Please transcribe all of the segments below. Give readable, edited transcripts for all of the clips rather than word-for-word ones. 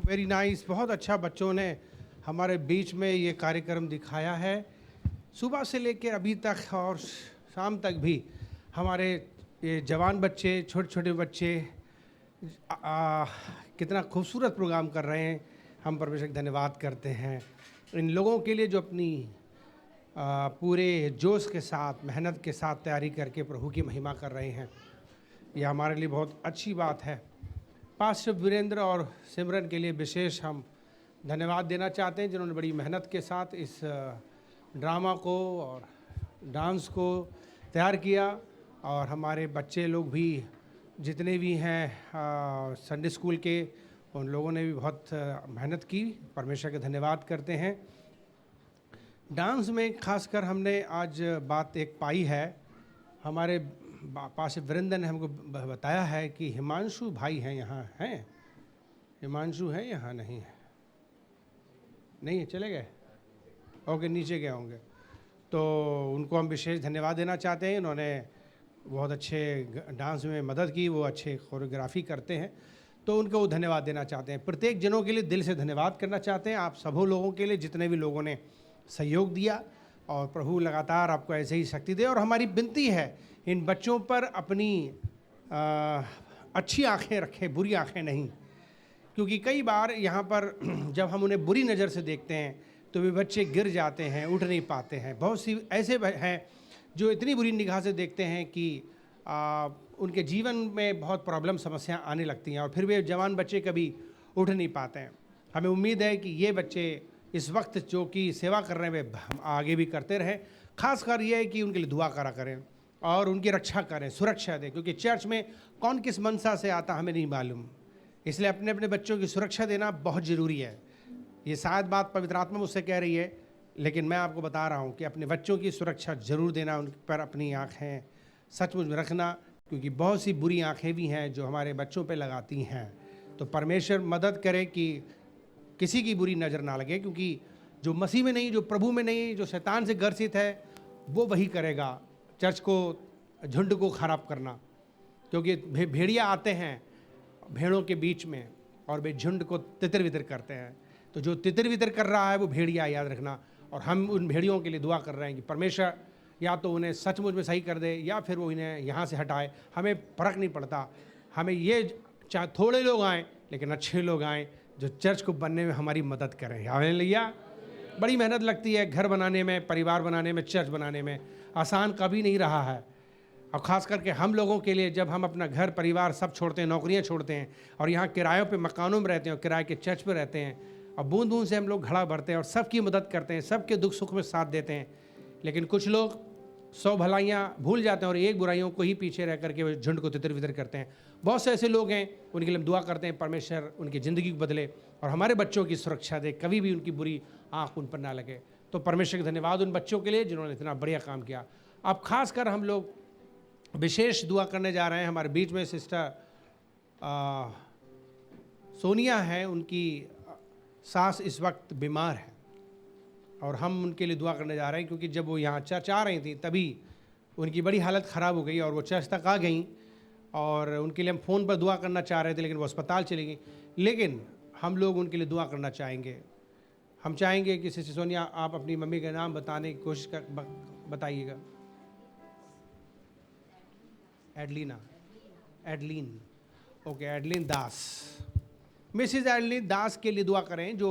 Very nice. बहुत अच्छा बच्चों ने हमारे बीच में ये कार्यक्रम दिखाया है। सुबह से लेकर अभी तक और शाम तक भी हमारे ये जवान बच्चे, छोटे छोटे बच्चे कितना खूबसूरत प्रोग्राम कर रहे हैं। हम परमेश्वर का धन्यवाद करते हैं इन लोगों के लिए जो अपनी पूरे जोश के साथ, मेहनत के साथ तैयारी करके प्रभु की महिमा कर रहे हैं। यह हमारे लिए बहुत अच्छी बात है। पास्टर वीरेंद्र और सिमरन के लिए विशेष हम धन्यवाद देना चाहते हैं, जिन्होंने बड़ी मेहनत के साथ इस ड्रामा को और डांस को तैयार किया। और हमारे बच्चे लोग भी जितने भी हैं संडे स्कूल के, उन लोगों ने भी बहुत मेहनत की। परमेश्वर का धन्यवाद करते हैं। डांस में खासकर हमने आज बात एक पाई है, हमारे पास वीरेंद्र ने हमको बताया है कि हिमांशु भाई हैं, यहाँ हैं। हिमांशु है यहाँ? नहीं है, नहीं है, चले गए। ओके, नीचे गए होंगे। तो उनको हम विशेष धन्यवाद देना चाहते हैं। इन्होंने बहुत अच्छे डांस में मदद की, वो अच्छे कोरियोग्राफी करते हैं, तो उनको धन्यवाद देना चाहते हैं। प्रत्येक जनों के लिए दिल से धन्यवाद करना चाहते हैं, आप सभी लोगों के लिए, जितने भी लोगों ने सहयोग दिया। और प्रभु लगातार आपको ऐसे ही शक्ति दे। और हमारी विनती है, इन बच्चों पर अपनी अच्छी आंखें रखें, बुरी आंखें नहीं। क्योंकि कई बार यहाँ पर जब हम उन्हें बुरी नज़र से देखते हैं तो वे बच्चे गिर जाते हैं, उठ नहीं पाते हैं। बहुत सी ऐसे हैं जो इतनी बुरी निगाह से देखते हैं कि उनके जीवन में बहुत प्रॉब्लम, समस्या आने लगती हैं और फिर वे जवान बच्चे कभी उठ नहीं पाते हैं। हमें उम्मीद है कि ये बच्चे इस वक्त जो कि सेवा कर रहे हैं वे हम आगे भी करते रहें। खासकर ये है कि उनके लिए दुआ करा करें और उनकी रक्षा करें, सुरक्षा दें। क्योंकि चर्च में कौन किस मनसा से आता हमें नहीं मालूम, इसलिए अपने अपने बच्चों की सुरक्षा देना बहुत ज़रूरी है। ये शायद बात पवित्र आत्मा मुझसे कह रही है, लेकिन मैं आपको बता रहा हूँ कि अपने बच्चों की सुरक्षा ज़रूर देना, उन पर अपनी आँखें सचमुच में रखना। क्योंकि बहुत सी बुरी आँखें भी हैं जो हमारे बच्चों पर लगाती हैं। तो परमेश्वर मदद करे कि किसी की बुरी नज़र ना लगे। क्योंकि जो मसीह में नहीं, जो प्रभु में नहीं, जो शैतान से ग्रसित है, वो वही करेगा चर्च को, झुंड को खराब करना। क्योंकि भेड़िया आते हैं भेड़ों के बीच में और वे झुंड को तितर बितर करते हैं। तो जो तितर बितर कर रहा है वो भेड़िया, याद रखना। और हम उन भेड़ियों के लिए दुआ कर रहे हैं कि परमेश्वर या तो उन्हें सचमुच में सही कर दे या फिर वो इन्हें यहाँ से हटाए। हमें फ़र्क नहीं पड़ता। हमें ये चाहे थोड़े लोग आएँ लेकिन अच्छे लोग आएँ जो चर्च को बनने में हमारी मदद करें। हालेलुया। बड़ी मेहनत लगती है घर बनाने में, परिवार बनाने में, चर्च बनाने में। आसान कभी नहीं रहा है। और ख़ास करके हम लोगों के लिए, जब हम अपना घर परिवार सब छोड़ते हैं, नौकरियां छोड़ते हैं और यहाँ किरायों पे मकानों में रहते हैं और किराए के चर्च पे रहते हैं, और बूंद बूंद से हम लोग घड़ा भरते हैं और सबकी मदद करते हैं, सबके दुख सुख में साथ देते हैं। लेकिन कुछ लोग 100 भलाइयाँ भूल जाते हैं और एक बुराइयों को ही पीछे रह करके वे झुंड को तितर बितर करते हैं। बहुत से ऐसे लोग हैं, उनके लिए हम दुआ करते हैं परमेश्वर उनकी ज़िंदगी को बदले और हमारे बच्चों की सुरक्षा दे, कभी भी उनकी बुरी आँख उन पर ना लगे। तो परमेश्वर का धन्यवाद उन बच्चों के लिए जिन्होंने इतना बढ़िया काम किया। अब खासकर हम लोग विशेष दुआ करने जा रहे हैं। हमारे बीच में सिस्टर सोनिया है, उनकी सास इस वक्त बीमार है और हम उनके लिए दुआ करने जा रहे हैं। क्योंकि जब वो यहाँ चर्च आ रही थी तभी उनकी बड़ी हालत ख़राब हो गई और वो चर्च तक आ गई और उनके लिए हम फ़ोन पर दुआ करना चाह रहे थे, लेकिन वो अस्पताल चली गई। लेकिन हम लोग उनके लिए दुआ करना चाहेंगे। हम चाहेंगे कि सिस्टर सोनिया आप अपनी मम्मी का नाम बताने की कोशिश कर बताइएगा। एडलीन। ओके, एडलीन दास। मिसिज एडलीन दास के लिए दुआ करें जो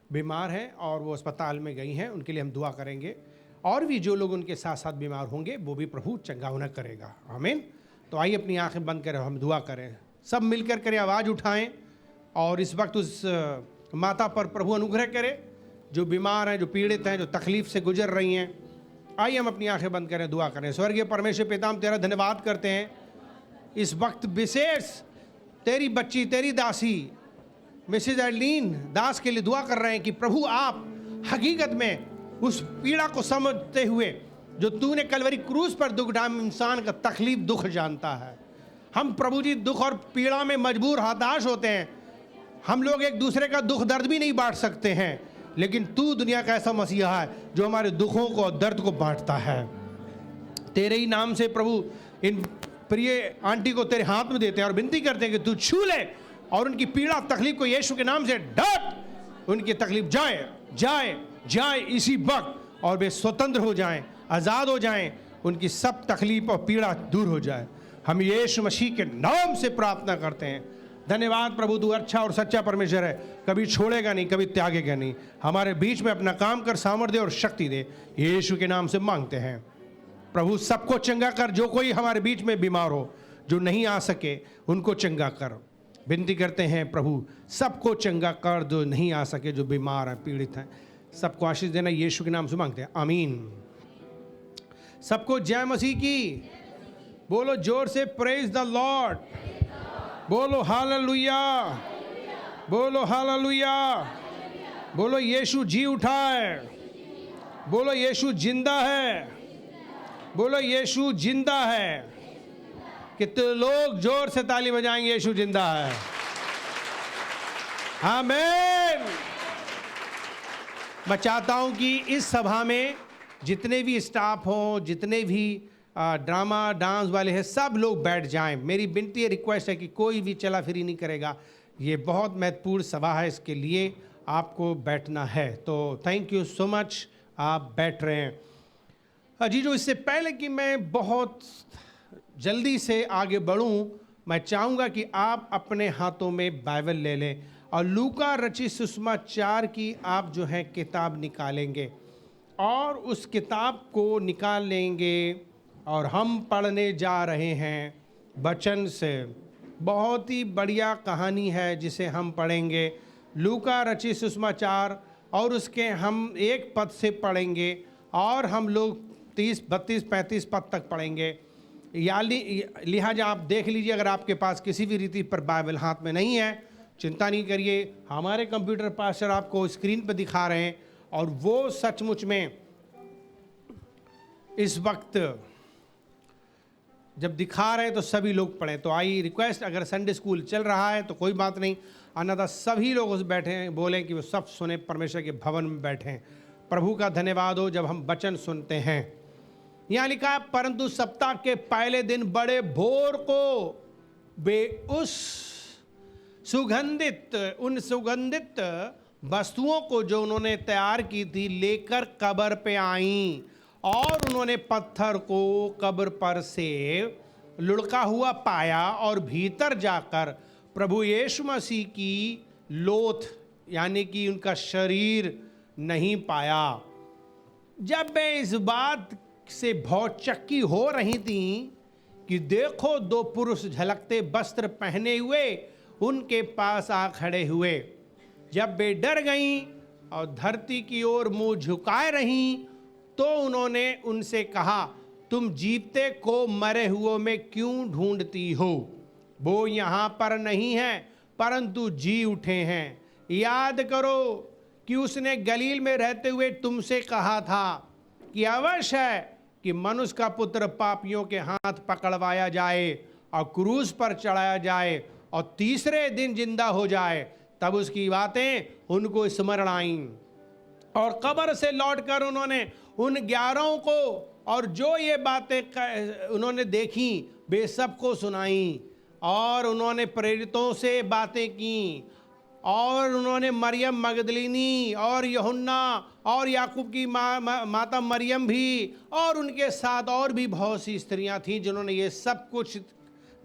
बीमार हैं और वो अस्पताल में गई हैं। उनके लिए हम दुआ करेंगे। और भी जो लोग उनके साथ साथ बीमार होंगे वो भी प्रभु चंगा उन्हें करेगा। आमीन। तो आइए अपनी आंखें बंद करें, हम दुआ करें। सब मिलकर करें, आवाज़ उठाएं और इस वक्त उस माता पर प्रभु अनुग्रह करे जो बीमार हैं, जो पीड़ित हैं, जो तकलीफ़ से गुजर रही हैं। आइए हम अपनी आंखें बंद करें, दुआ करें। स्वर्गीय परमेश्वर पिता, हम तेरा धन्यवाद करते हैं इस वक्त विशेष तेरी बच्ची, तेरी दासी मिसेज एडलीन दास के लिए दुआ कर रहे हैं कि प्रभु आप हकीकत में उस पीड़ा को समझते हुए जो तूने कलवरी क्रूस पर दुख डाम, इंसान का तकलीफ दुख जानता है। हम प्रभु जी दुख और पीड़ा में मजबूर, हताश होते हैं। हम लोग एक दूसरे का दुख दर्द भी नहीं बांट सकते हैं, लेकिन तू दुनिया का ऐसा मसीहा है जो हमारे दुखों को और दर्द को बांटता है। तेरे ही नाम से प्रभु इन प्रिय आंटी को तेरे हाथ में देते हैं और विनती करते हैं कि तू छू ले और उनकी पीड़ा तकलीफ को यीशु के नाम से डट, उनकी तकलीफ जाए जाए जाए इसी वक्त, और वे स्वतंत्र हो जाएं, आज़ाद हो जाएं, उनकी सब तकलीफ और पीड़ा दूर हो जाए। हम यीशु मसीह के नाम से प्रार्थना करते हैं। धन्यवाद प्रभु, तू अच्छा और सच्चा परमेश्वर है, कभी छोड़ेगा नहीं, कभी त्यागेगा नहीं। हमारे बीच में अपना काम कर, सामर्थ्य और शक्ति दे, यीशु के नाम से मांगते हैं प्रभु। सबको चंगा कर, जो कोई हमारे बीच में बीमार हो, जो नहीं आ सके उनको चंगा कर। विनती करते हैं प्रभु, सबको चंगा कर जो नहीं आ सके, जो बीमार हैं, पीड़ित हैं, सबको आशीष देना, यीशु के नाम से मांगते हैं, आमीन। सबको जय मसीह की बोलो, जोर से प्रेज द लॉर्ड बोलो, हालेलुया बोलो, हालेलुया बोलो। यीशु जी उठा है बोलो, यीशु जिंदा है बोलो, यीशु जिंदा है। कितने लोग जोर से ताली बजाएंगे, यीशु जिंदा है। आमीन। मैं चाहता हूं कि इस सभा में जितने भी स्टाफ हों, जितने भी ड्रामा डांस वाले हैं, सब लोग बैठ जाएं। मेरी विनती है, रिक्वेस्ट है कि कोई भी चला फिरी नहीं करेगा। ये बहुत महत्वपूर्ण सभा है, इसके लिए आपको बैठना है। तो थैंक यू सो मच, आप बैठ रहे हैं। जी, जो इससे पहले कि मैं बहुत जल्दी से आगे बढ़ूं, मैं चाहूँगा कि आप अपने हाथों में बाइबल ले लें और लूका रचित सुसमाचार की आप जो है किताब निकालेंगे और उस किताब को निकाल लेंगे और हम पढ़ने जा रहे हैं वचन से। बहुत ही बढ़िया कहानी है जिसे हम पढ़ेंगे, लूका रचित सुसमाचार, और उसके हम एक पद से पढ़ेंगे और हम लोग 30, 32, 35 पद तक पढ़ेंगे। लिहाजा आप देख लीजिए, अगर आपके पास किसी भी रीति पर बाइबल हाथ में नहीं है, चिंता नहीं करिए, हमारे कंप्यूटर पास्टर आपको स्क्रीन पर दिखा रहे हैं और वो सचमुच में इस वक्त जब दिखा रहे हैं तो सभी लोग पढ़ें। तो आई रिक्वेस्ट, अगर संडे स्कूल चल रहा है तो कोई बात नहीं, अन्यथा सभी लोग उस बैठे हैं, बोलें कि वो सब सुने, परमेश्वर के भवन में बैठे हैं। प्रभु का धन्यवाद हो जब हम वचन सुनते हैं। यहाँ लिखा है, परंतु सप्ताह के पहले दिन बड़े भोर को वे उन सुगंधित वस्तुओं को जो उन्होंने तैयार की थी लेकर कब्र पे आईं, और उन्होंने पत्थर को कब्र पर से लुढ़का हुआ पाया और भीतर जाकर प्रभु यीशु मसीह की लोथ यानी कि उनका शरीर नहीं पाया। जब वे इस बात से भौचक्की हो रही थी कि देखो, दो पुरुष झलकते वस्त्र पहने हुए उनके पास आ खड़े हुए। जब वे डर गईं और धरती की ओर मुंह झुकाए रहीं, तो उन्होंने उनसे कहा, तुम जीवते को मरे हुओं में क्यों ढूंढती हो? वो यहाँ पर नहीं है, परंतु जी उठे हैं। याद करो कि उसने गलील में रहते हुए तुमसे कहा था कि अवश्य है कि मनुष्य का पुत्र पापियों के हाथ पकड़वाया जाए और क्रूस पर चढ़ाया जाए और तीसरे दिन जिंदा हो जाए। तब उसकी बातें उनको स्मरण आईं और कब्र से लौटकर उन्होंने उन 11 को और जो ये बातें उन्होंने देखी वे सबको सुनाई, और उन्होंने प्रेरितों से बातें की, और उन्होंने मरियम मगदलीनी और यूहन्ना और याकूब की माता मरियम भी, और उनके साथ और भी बहुत सी स्त्रियां थीं जिन्होंने ये सब कुछ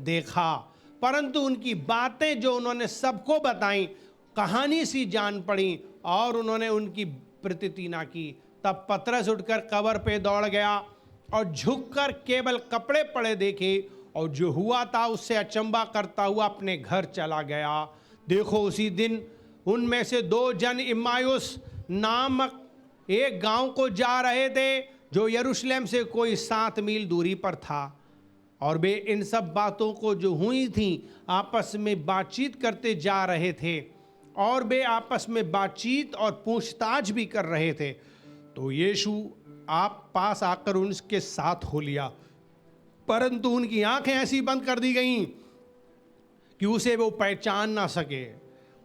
देखा। परंतु उनकी बातें जो उन्होंने सबको बताई कहानी सी जान पड़ी और उन्होंने उनकी प्रतीति ना की। तब पतरस उठकर कब्र पे दौड़ गया और झुककर केवल कपड़े पड़े देखे, और जो हुआ था उससे अचंबा करता हुआ अपने घर चला गया। देखो, उसी दिन उनमें से 2 जन इम्माउस नामक एक गांव को जा रहे थे जो यरूशलेम से कोई 7 मील दूरी पर था, और वे इन सब बातों को जो हुई थी आपस में बातचीत करते जा रहे थे, और वे आपस में बातचीत और पूछताछ भी कर रहे थे। तो यीशु आप पास आकर उनके साथ हो लिया, परंतु उनकी आंखें ऐसी बंद कर दी गईं कि उसे वो पहचान ना सके।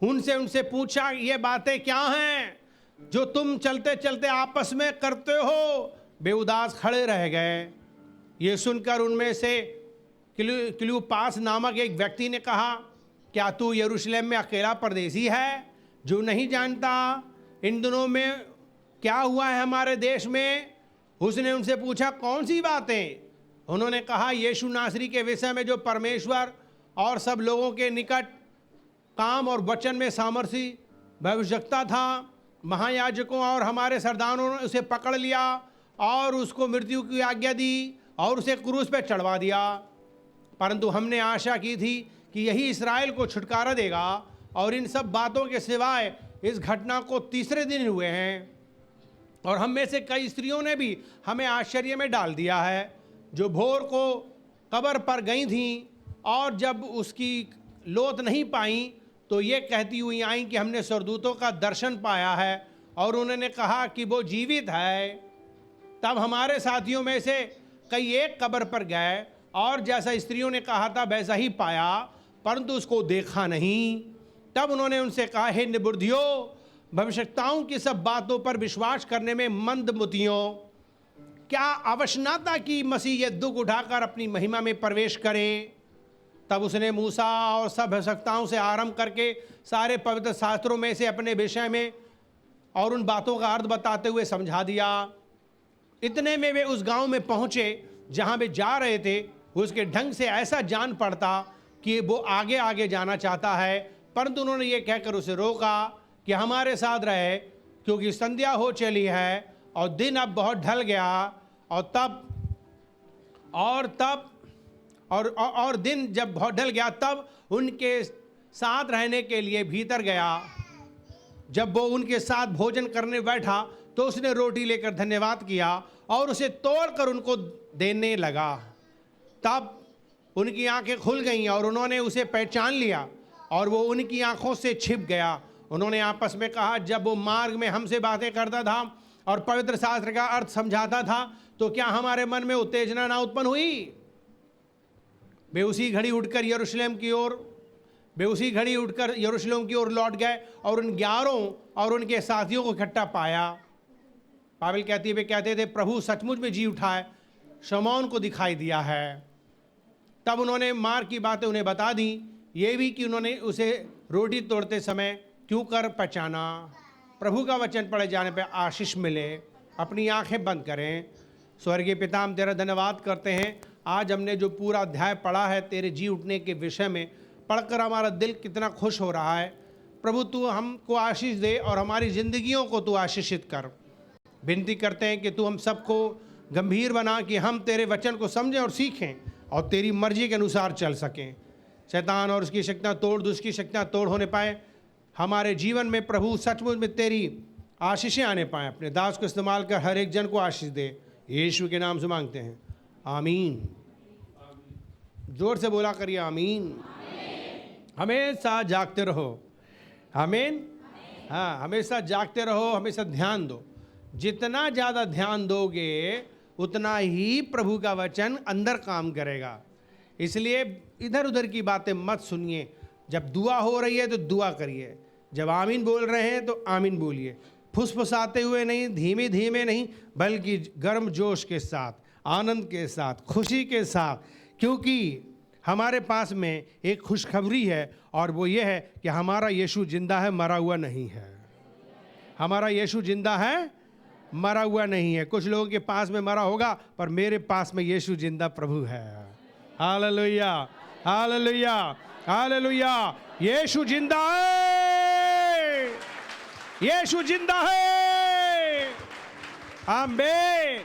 उनसे पूछा, ये बातें क्या हैं जो तुम चलते चलते आपस में करते हो? वे उदास खड़े रह गए। ये सुनकर उनमें से क्लियोपास नामक एक व्यक्ति ने कहा, क्या तू यरूशलेम में अकेला परदेसी है जो नहीं जानता इन दिनों में क्या हुआ है हमारे देश में? उसने उनसे पूछा कौन सी बातें? उन्होंने कहा यीशु नासरी के विषय में जो परमेश्वर और सब लोगों के निकट काम और वचन में सामर्थी भविष्यवक्ता था। महायाजकों और हमारे सरदारों ने उसे पकड़ लिया और उसको मृत्यु की आज्ञा दी और उसे क्रूस पर चढ़वा दिया। परंतु हमने आशा की थी कि यही इस्राएल को छुटकारा देगा, और इन सब बातों के सिवाय इस घटना को तीसरे दिन हुए हैं, और हम में से कई स्त्रियों ने भी हमें आश्चर्य में डाल दिया है, जो भोर को कब्र पर गई थीं और जब उसकी लोथ नहीं पाई तो ये कहती हुई आई कि हमने स्वर्गदूतों का दर्शन पाया है और उन्होंने कहा कि वो जीवित है। तब हमारे साथियों में से कई एक कब्र पर गए और जैसा स्त्रियों ने कहा था वैसा ही पाया, परंतु उसको देखा नहीं। तब उन्होंने उनसे कहा, हे निबुर्धियों, भविष्यवक्ताओं की सब बातों पर विश्वास करने में मंदमुतियों, क्या आवश्यक न था कि मसीह ये दुख उठाकर अपनी महिमा में प्रवेश करे? तब उसने मूसा और सब भविष्यवक्ताओं से आरंभ करके सारे पवित्र शास्त्रों में से अपने विषय में और उन बातों का अर्थ बताते हुए समझा दिया। इतने में वे उस गांव में पहुंचे जहां वे जा रहे थे। उसके ढंग से ऐसा जान पड़ता कि वो आगे आगे जाना चाहता है, परंतु उन्होंने ये कहकर उसे रोका कि हमारे साथ रहे, क्योंकि संध्या हो चली है और दिन अब बहुत ढल गया। और दिन जब बहुत ढल गया तब उनके साथ रहने के लिए भीतर गया। जब वो उनके साथ भोजन करने बैठा तो उसने रोटी लेकर धन्यवाद किया और उसे तोड़कर उनको देने लगा। तब उनकी आंखें खुल गईं और उन्होंने उसे पहचान लिया और वो उनकी आंखों से छिप गया। उन्होंने आपस में कहा, जब वो मार्ग में हमसे बातें करता था और पवित्र शास्त्र का अर्थ समझाता था तो क्या हमारे मन में उत्तेजना ना उत्पन्न हुई? वे उसी घड़ी उठकर यरूशलेम की ओर लौट गए और उन 11 और उनके साथियों को इकट्ठा पाया। पावल वे कहते थे, प्रभु सचमुच में जी उठा है, शमौन को दिखाई दिया है। तब उन्होंने मार्ग की बातें उन्हें बता दी, ये भी कि उन्होंने उसे रोटी तोड़ते समय क्यों कर पहचाना। प्रभु का वचन पढ़े जाने पर आशीष मिले। अपनी आंखें बंद करें। स्वर्गीय पिता, हम तेरा धन्यवाद करते हैं। आज हमने जो पूरा अध्याय पढ़ा है तेरे जी उठने के विषय में, पढ़कर हमारा दिल कितना खुश हो रहा है। प्रभु तू हमको आशीष दे और हमारी ज़िंदगियों को तू आशीषित कर। विनती करते हैं कि तू हम सबको गंभीर बना कि हम तेरे वचन को समझें और सीखें और तेरी मर्जी के अनुसार चल सकें। शैतान और उसकी शक्तियाँ तोड़, दुष्ट की शक्तियाँ तोड़ होने पाए हमारे जीवन में। प्रभु सचमुच में तेरी आशीषें आने पाएँ। अपने दास को इस्तेमाल कर हर एक जन को आशीष दे। यीशु के नाम से मांगते हैं, आमीन। जोर से बोला करिए, आमीन। हमेशा जागते रहो, आमीन। हाँ, हमेशा जागते रहो, हमेशा ध्यान दो। जितना ज़्यादा ध्यान दोगे उतना ही प्रभु का वचन अंदर काम करेगा। इसलिए इधर उधर की बातें मत सुनिए। जब दुआ हो रही है तो दुआ करिए, जब आमीन बोल रहे हैं तो आमीन बोलिए। फुसफुसाते हुए नहीं, धीमे धीमे नहीं, बल्कि गर्म जोश के साथ, आनंद के साथ, खुशी के साथ, क्योंकि हमारे पास में एक खुशखबरी है और वो ये है कि हमारा यीशु जिंदा है, मरा हुआ नहीं है। हमारा यीशु जिंदा है, मरा हुआ नहीं है। कुछ लोगों के पास में मरा होगा, पर मेरे पास में यीशु जिंदा प्रभु है। Hallelujah, hallelujah, hallelujah. यीशु जिंदा है, यीशु जिंदा है, आमीन।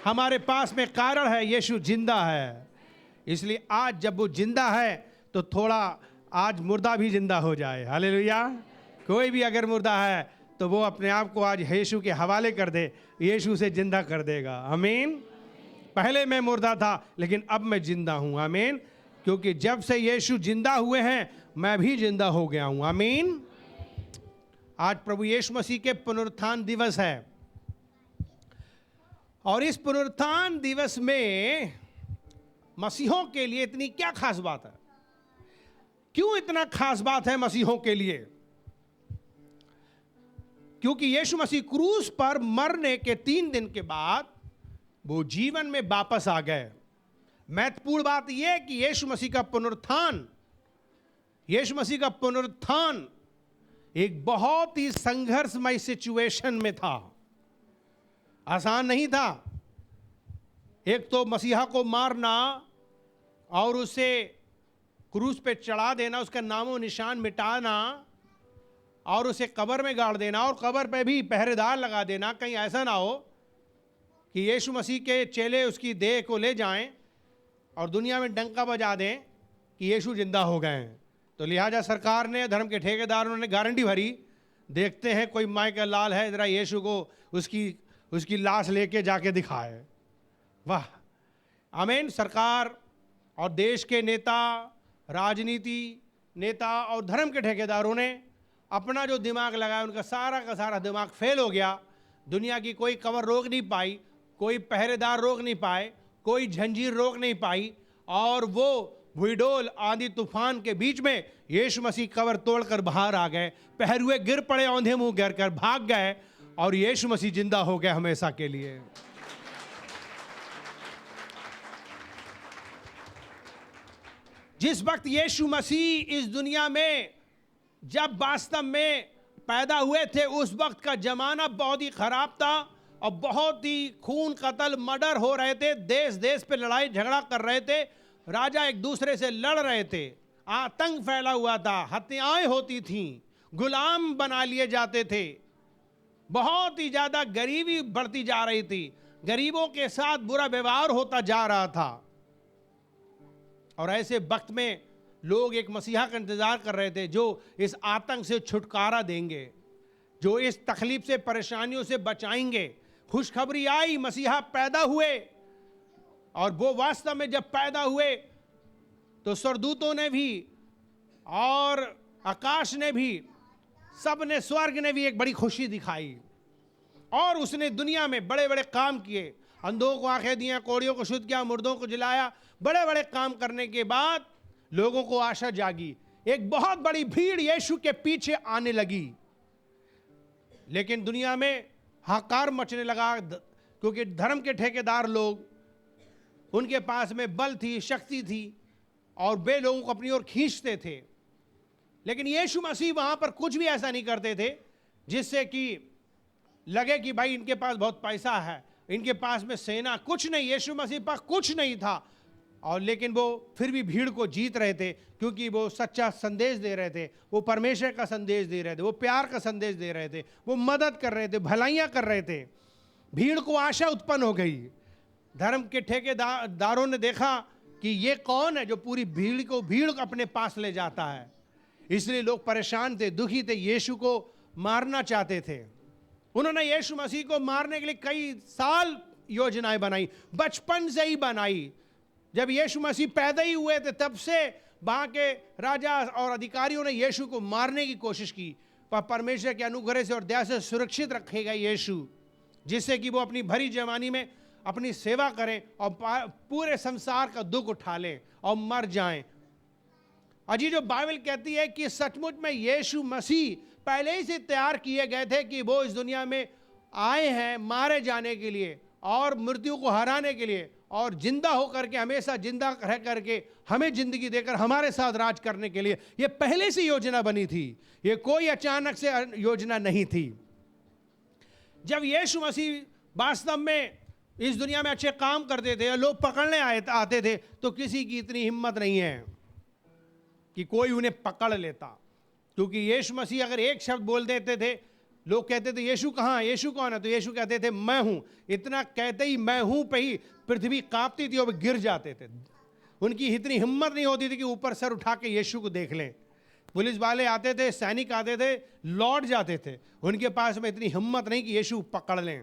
हमारे पास में कारण है, यीशु जिंदा है। इसलिए आज जब वो जिंदा है तो थोड़ा आज मुर्दा भी जिंदा हो जाए। हालेलुया। कोई भी अगर मुर्दा है तो वो अपने आप को आज यीशु के हवाले कर दे, यीशु से जिंदा कर देगा। आमीन। पहले मैं मुर्दा था लेकिन अब मैं जिंदा हूँ। आमीन। क्योंकि जब से यीशु जिंदा हुए हैं मैं भी जिंदा हो गया हूँ। आमीन। आज प्रभु यीशु मसीह के पुनरुत्थान दिवस है और इस पुनरुत्थान दिवस में मसीहों के लिए इतनी क्या खास बात है? क्यों इतना खास बात है मसीहों के लिए? क्योंकि यीशु मसीह क्रूस पर मरने के 3 दिन के बाद वो जीवन में वापस आ गए। महत्वपूर्ण बात यह है कि यीशु मसीह का पुनरुत्थान यीशु मसीह का पुनरुत्थान एक बहुत ही संघर्षमय सिचुएशन में था, आसान नहीं था। एक तो मसीहा को मारना और उसे क्रूस पे चढ़ा देना, उसका नामो निशान मिटाना और उसे कब्र में गाड़ देना, और कब्र पे भी पहरेदार लगा देना, कहीं ऐसा ना हो कि यीशु मसीह के चेले उसकी देह को ले जाएं और दुनिया में डंका बजा दें कि यीशु जिंदा हो गए हैं। तो लिहाजा सरकार ने, धर्म के ठेकेदारों ने गारंटी भरी, देखते हैं कोई माई का लाल है, जरा यीशु को उसकी लाश लेके जाके दिखाए। वाह, आमीन। सरकार और देश के नेता, राजनीति नेता और धर्म के ठेकेदारों ने अपना जो दिमाग लगाया, उनका सारा का सारा दिमाग फेल हो गया। दुनिया की कोई कब्र रोक नहीं पाई, कोई पहरेदार रोक नहीं पाए, कोई जंजीर रोक नहीं पाई, और वो भुईडोल आंधी तूफान के बीच में यीशु मसीह कब्र तोड़कर बाहर आ गए। पहरुए गिर पड़े, औंधे मुंह गिर कर भाग गए, और यीशु मसीह जिंदा हो गए हमेशा के लिए। जिस वक्त यीशु मसीह इस दुनिया में जब वास्तव में पैदा हुए थे, उस वक्त का जमाना बहुत ही खराब था और बहुत ही खून कत्ल मर्डर हो रहे थे, देश देश पे लड़ाई झगड़ा कर रहे थे, राजा एक दूसरे से लड़ रहे थे, आतंक फैला हुआ था, हत्याएं होती थीं, गुलाम बना लिए जाते थे, बहुत ही ज्यादा गरीबी बढ़ती जा रही थी, गरीबों के साथ बुरा व्यवहार होता जा रहा था। और ऐसे वक्त में लोग एक मसीहा का इंतजार कर रहे थे जो इस आतंक से छुटकारा देंगे, जो इस तकलीफ से, परेशानियों से बचाएंगे। खुशखबरी आई, मसीहा पैदा हुए, और वो वास्तव में जब पैदा हुए तो स्वर्गदूतों ने भी और आकाश ने भी, सब ने, स्वर्ग ने भी एक बड़ी खुशी दिखाई, और उसने दुनिया में बड़े बड़े काम किए। अंधों को आंखें दी, कोड़ियों को शुद्ध किया, मुर्दों को जिलाया। बड़े बड़े काम करने के बाद लोगों को आशा जागी, एक बहुत बड़ी भीड़ यीशु के पीछे आने लगी। लेकिन दुनिया में हाहाकार मचने लगा, क्योंकि धर्म के ठेकेदार लोग, उनके पास में बल थी, शक्ति थी, और वे लोगों को अपनी ओर खींचते थे। लेकिन यीशु मसीह वहां पर कुछ भी ऐसा नहीं करते थे जिससे कि लगे कि भाई इनके पास बहुत पैसा है, इनके पास में सेना, कुछ नहीं। यीशु मसीह पास कुछ नहीं था, और लेकिन वो फिर भी भीड़ को जीत रहे थे, क्योंकि वो सच्चा संदेश दे रहे थे, वो परमेश्वर का संदेश दे रहे थे, वो प्यार का संदेश दे रहे थे, वो मदद कर रहे थे, भलाइयाँ कर रहे थे। भीड़ को आशा उत्पन्न हो गई। धर्म के ठेकेदारों ने देखा कि ये कौन है जो पूरी भीड़ को अपने पास ले जाता है। इसलिए लोग परेशान थे, दुखी थे, यीशु को मारना चाहते थे। उन्होंने यीशु मसीह को मारने के लिए कई साल योजनाएं बनाई, बचपन से ही बनाई। जब यीशु मसीह पैदा ही हुए थे तब से वहां के राजा और अधिकारियों ने यीशु को मारने की कोशिश की, पर परमेश्वर के अनुग्रह से और दया से सुरक्षित रखेगा यीशु, जिससे कि वो अपनी भरी जवानी में अपनी सेवा करें और पूरे संसार का दुख उठा लें और मर जाएं। अजी जो बाइबल कहती है कि सचमुच में यीशु मसीह पहले ही से तैयार किए गए थे कि वो इस दुनिया में आए हैं मारे जाने के लिए और मृत्यु को हराने के लिए, और जिंदा होकर के, हमेशा जिंदा रह करके हमें जिंदगी देकर हमारे साथ राज करने के लिए ये पहले से योजना बनी थी। ये कोई अचानक से योजना नहीं थी। जब यीशु मसीह वास्तव में इस दुनिया में अच्छे काम करते थे, लोग पकड़ने आते थे, तो किसी की इतनी हिम्मत नहीं है कि कोई उन्हें पकड़ लेता, क्योंकि यीशु मसीह अगर एक शब्द बोल देते थे, लोग कहते थे यीशु कहाँ, यीशु कौन है, तो यीशु कहते थे मैं हूं। इतना कहते ही मैं हूं पे ही पृथ्वी कांपती थी और गिर जाते थे। उनकी इतनी हिम्मत नहीं होती थी कि ऊपर सर उठा के यीशु को देख लें। पुलिस वाले आते थे, सैनिक आते थे, लौट जाते थे। उनके पास में इतनी हिम्मत नहीं कि यीशु पकड़ लें।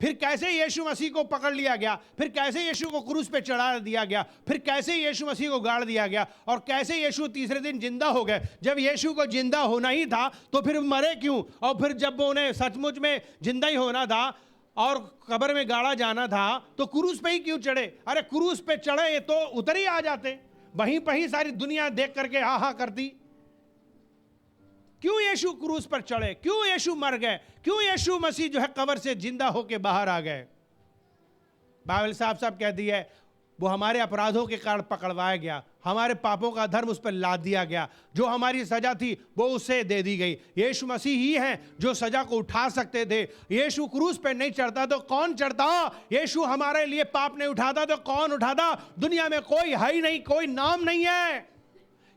फिर कैसे यीशु मसीह को पकड़ लिया गया, फिर कैसे यीशु को क्रूस पे चढ़ा दिया गया, फिर कैसे यीशु मसीह को गाड़ दिया गया, और कैसे यीशु तीसरे दिन जिंदा हो गए। जब यीशु को जिंदा होना ही था तो फिर मरे क्यों, और फिर जब उन्हें सचमुच में जिंदा ही होना था और कब्र में गाड़ा जाना था तो क्रूस पे ही क्यों चढ़े। अरे क्रूस पे चढ़े तो उतर ही आ जाते, वहीं पर ही सारी दुनिया देख करके हा हा करती। क्यों यीशु क्रूस पर चढ़े, क्यों यीशु मर गए, क्यों यीशु मसीह जो है कब्र से जिंदा होके बाहर आ गए। बाइबल साफ साफ कहती है वो हमारे अपराधों के कारण पकड़वाया गया, हमारे पापों का धर्म उस पर लाद दिया गया, जो हमारी सजा थी वो उसे दे दी गई। यीशु मसीह ही हैं जो सजा को उठा सकते थे। यीशु क्रूस पे नहीं चढ़ता तो कौन चढ़ता? यीशु हमारे लिए पाप नहीं उठाता तो कौन उठाता? दुनिया में कोई है ही नहीं, कोई नाम नहीं है,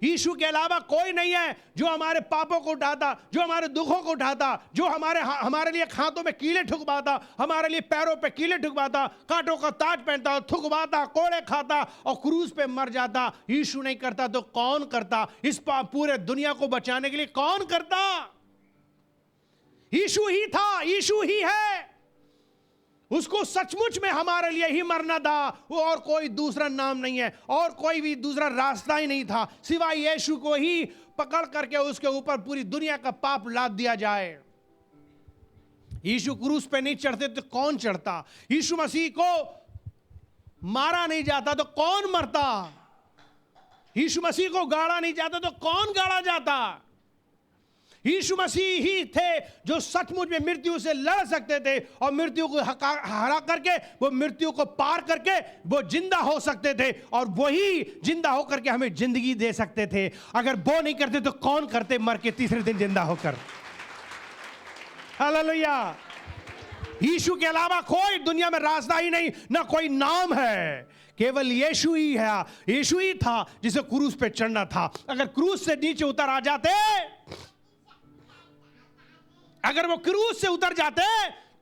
यीशु के अलावा कोई नहीं है जो हमारे पापों को उठाता, जो हमारे दुखों को उठाता, जो हमारे लिए हाथों में कीले ठुकवाता, हमारे लिए पैरों पे कीले ठुकवाता, कांटों का ताज पहनता, थुकवाता, कोड़े खाता और क्रूस पे मर जाता। यीशु नहीं करता तो कौन करता? इस पूरे दुनिया को बचाने के लिए कौन करता? यीशु ही था, यीशु ही है। उसको सचमुच में हमारे लिए ही मरना था, वो और कोई दूसरा नाम नहीं है, और कोई भी दूसरा रास्ता ही नहीं था सिवाय यीशु को ही पकड़ करके उसके ऊपर पूरी दुनिया का पाप लाद दिया जाए। यीशु क्रूस पे नहीं चढ़ते तो कौन चढ़ता? यीशु मसीह को मारा नहीं जाता तो कौन मरता? यीशु मसीह को गाड़ा नहीं जाता तो कौन गाड़ा जाता? यीशु मसीह ही थे जो सचमुच में मृत्यु से लड़ सकते थे और मृत्यु को हरा करके, वो मृत्यु को पार करके वो जिंदा हो सकते थे, और वही जिंदा होकर के हमें जिंदगी दे सकते थे। अगर वो नहीं करते तो कौन करते मर के तीसरे दिन जिंदा होकर? हालेलुया। यीशु के अलावा कोई दुनिया में रास्ता ही नहीं, ना कोई नाम है, केवल यीशु ही है। यीशु ही था जिसे क्रूस पे चढ़ना था। अगर क्रूस से नीचे उतर आ जाते, अगर वो क्रूस से उतर जाते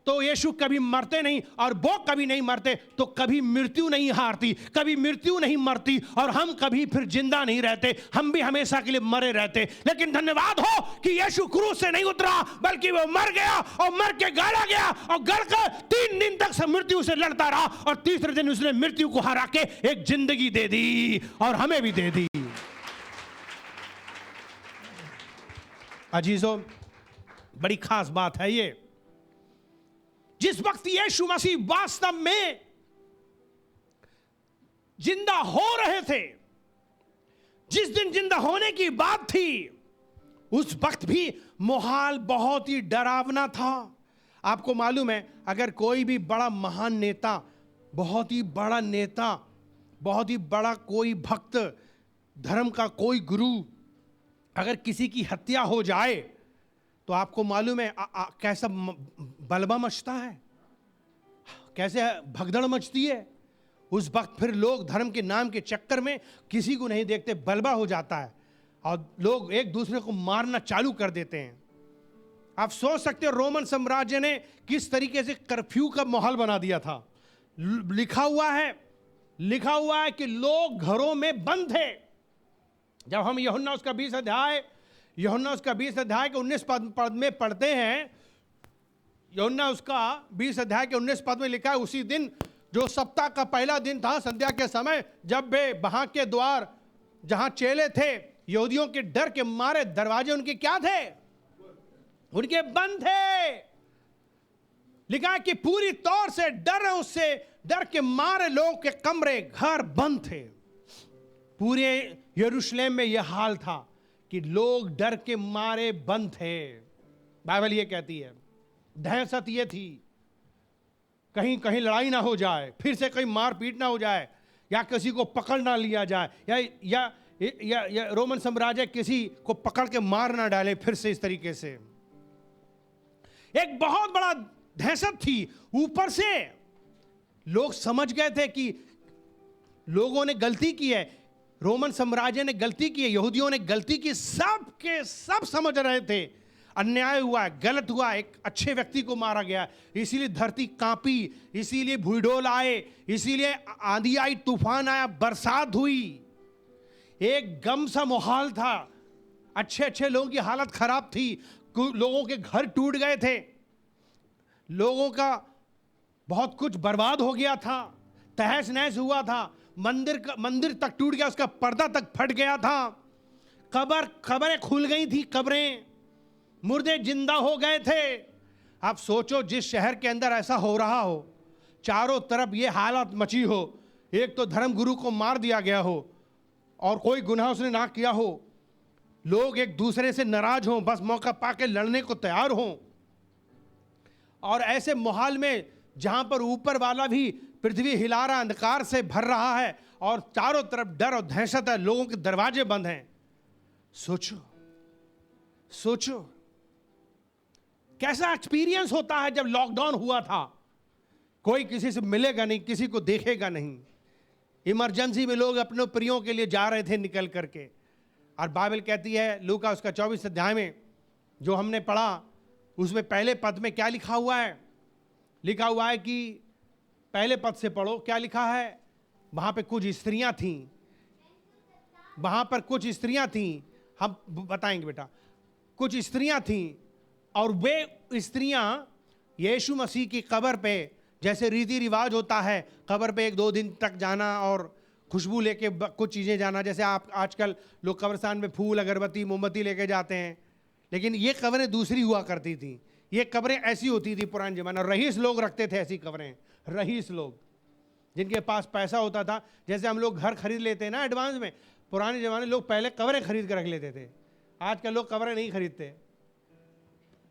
तो यीशु कभी मरते नहीं, और वो कभी नहीं मरते तो कभी मृत्यु नहीं हारती, कभी मृत्यु नहीं मरती, और हम कभी फिर जिंदा नहीं रहते, हम भी हमेशा के लिए मरे रहते। लेकिन धन्यवाद हो कि यीशु क्रूस से नहीं उतरा, बल्कि वो मर गया और मर के गाड़ा गया, और गड़ कर 3 दिन तक मृत्यु से लड़ता रहा, और तीसरे दिन उसने मृत्यु को हरा के एक जिंदगी दे दी और हमें भी दे दी। अजीजों, बड़ी खास बात है ये। जिस वक्त यीशु मसीह वास्तव में जिंदा हो रहे थे, जिस दिन जिंदा होने की बात थी, उस वक्त भी माहौल बहुत ही डरावना था। आपको मालूम है, अगर कोई भी बड़ा महान नेता, बहुत ही बड़ा नेता, बहुत ही बड़ा कोई भक्त, धर्म का कोई गुरु, अगर किसी की हत्या हो जाए तो आपको मालूम है कैसा बलबा मचता है, कैसे भगदड़ मचती है। उस वक्त फिर लोग धर्म के नाम के चक्कर में किसी को नहीं देखते, बलबा हो जाता है और लोग एक दूसरे को मारना चालू कर देते हैं। आप सोच सकते हो रोमन साम्राज्य ने किस तरीके से कर्फ्यू का माहौल बना दिया था। लिखा हुआ है कि लोग घरों में बंद थे। जब हम यूहन्ना उसका 20 अध्याय के 19 पद में पढ़ते हैं, यूहन्ना उसका 20 अध्याय के 19 पद में लिखा है, उसी दिन जो सप्ताह का पहला दिन था, संध्या के समय, जब वे वहां के द्वार जहां चेले थे, यहूदियों के डर के मारे दरवाजे उनके क्या थे? उनके बंद थे। लिखा है कि पूरी तौर से उससे डर के मारे लोग के कमरे, घर बंद थे। पूरे यरूशलेम में यह हाल था कि लोग डर के मारे बंद थे। बाइबल ये कहती है, दहशत ये थी कहीं कहीं लड़ाई ना हो जाए, फिर से कहीं मारपीट ना हो जाए, या किसी को पकड़ ना लिया जाए, या रोमन साम्राज्य किसी को पकड़ के मार ना डाले फिर से इस तरीके से। एक बहुत बड़ा दहशत थी। ऊपर से लोग समझ गए थे कि लोगों ने गलती की है, रोमन साम्राज्य ने गलती की है, यहूदियों ने गलती की, सब के सब समझ रहे थे अन्याय हुआ है, गलत हुआ, एक अच्छे व्यक्ति को मारा गया, इसीलिए धरती कांपी, इसीलिए भूडोल आए, इसीलिए आंधी आई, तूफान आया, बरसात हुई। एक गम सा माहौल था, अच्छे लोगों की हालत खराब थी, लोगों के घर टूट गए थे, लोगों का बहुत कुछ बर्बाद हो गया था, तहस नहस हुआ था, मंदिर तक टूट गया, उसका पर्दा तक फट गया था, कब्रें खुल गई थी, कब्रें, मुर्दे जिंदा हो गए थे। आप सोचो, जिस शहर के अंदर ऐसा हो रहा हो, चारों तरफ ये हालत मची हो, एक तो धर्म गुरु को मार दिया गया हो और कोई गुनाह उसने ना किया हो, लोग एक दूसरे से नाराज हों, बस मौका पाके लड़ने को तैयार हों, और ऐसे माहौल में जहां पर ऊपर वाला भी पृथ्वी हिला रहा, अंधकार से भर रहा है और चारों तरफ डर और दहशत है, लोगों के दरवाजे बंद हैं। सोचो सोचो कैसा एक्सपीरियंस होता है जब लॉकडाउन हुआ था। कोई किसी से मिलेगा नहीं, किसी को देखेगा नहीं। इमरजेंसी में लोग अपने प्रियों के लिए जा रहे थे निकल करके। और बाइबल कहती है लूका उसका 24 अध्याय में जो हमने पढ़ा, उसमें पहले पद में क्या लिखा हुआ है? लिखा हुआ है कि पहले पद से पढ़ो, क्या लिखा है? वहां पे कुछ स्त्रियां थीं, वहां पर कुछ स्त्रियां थीं, हम बताएंगे बेटा। कुछ स्त्रियां थीं और वे स्त्रियां यीशु मसीह की कब्र पे, जैसे रीति रिवाज होता है कब्र पे 1-2 दिन तक जाना और खुशबू लेके कुछ चीज़ें जाना, जैसे आप आजकल लोग कब्रस्तान में फूल अगरबत्ती मोमबत्ती लेके जाते हैं, लेकिन ये कब्रें दूसरी हुआ करती थी। ये कब्रें ऐसी होती थी पुराने ज़माने, रईस लोग रखते थे ऐसी कब्रें। रईस लोग जिनके पास पैसा होता था, जैसे हम लोग घर खरीद लेते हैं ना एडवांस में, पुराने ज़माने लोग पहले कब्रें खरीद कर रख लेते थे। आजकल लोग कब्रें नहीं खरीदते,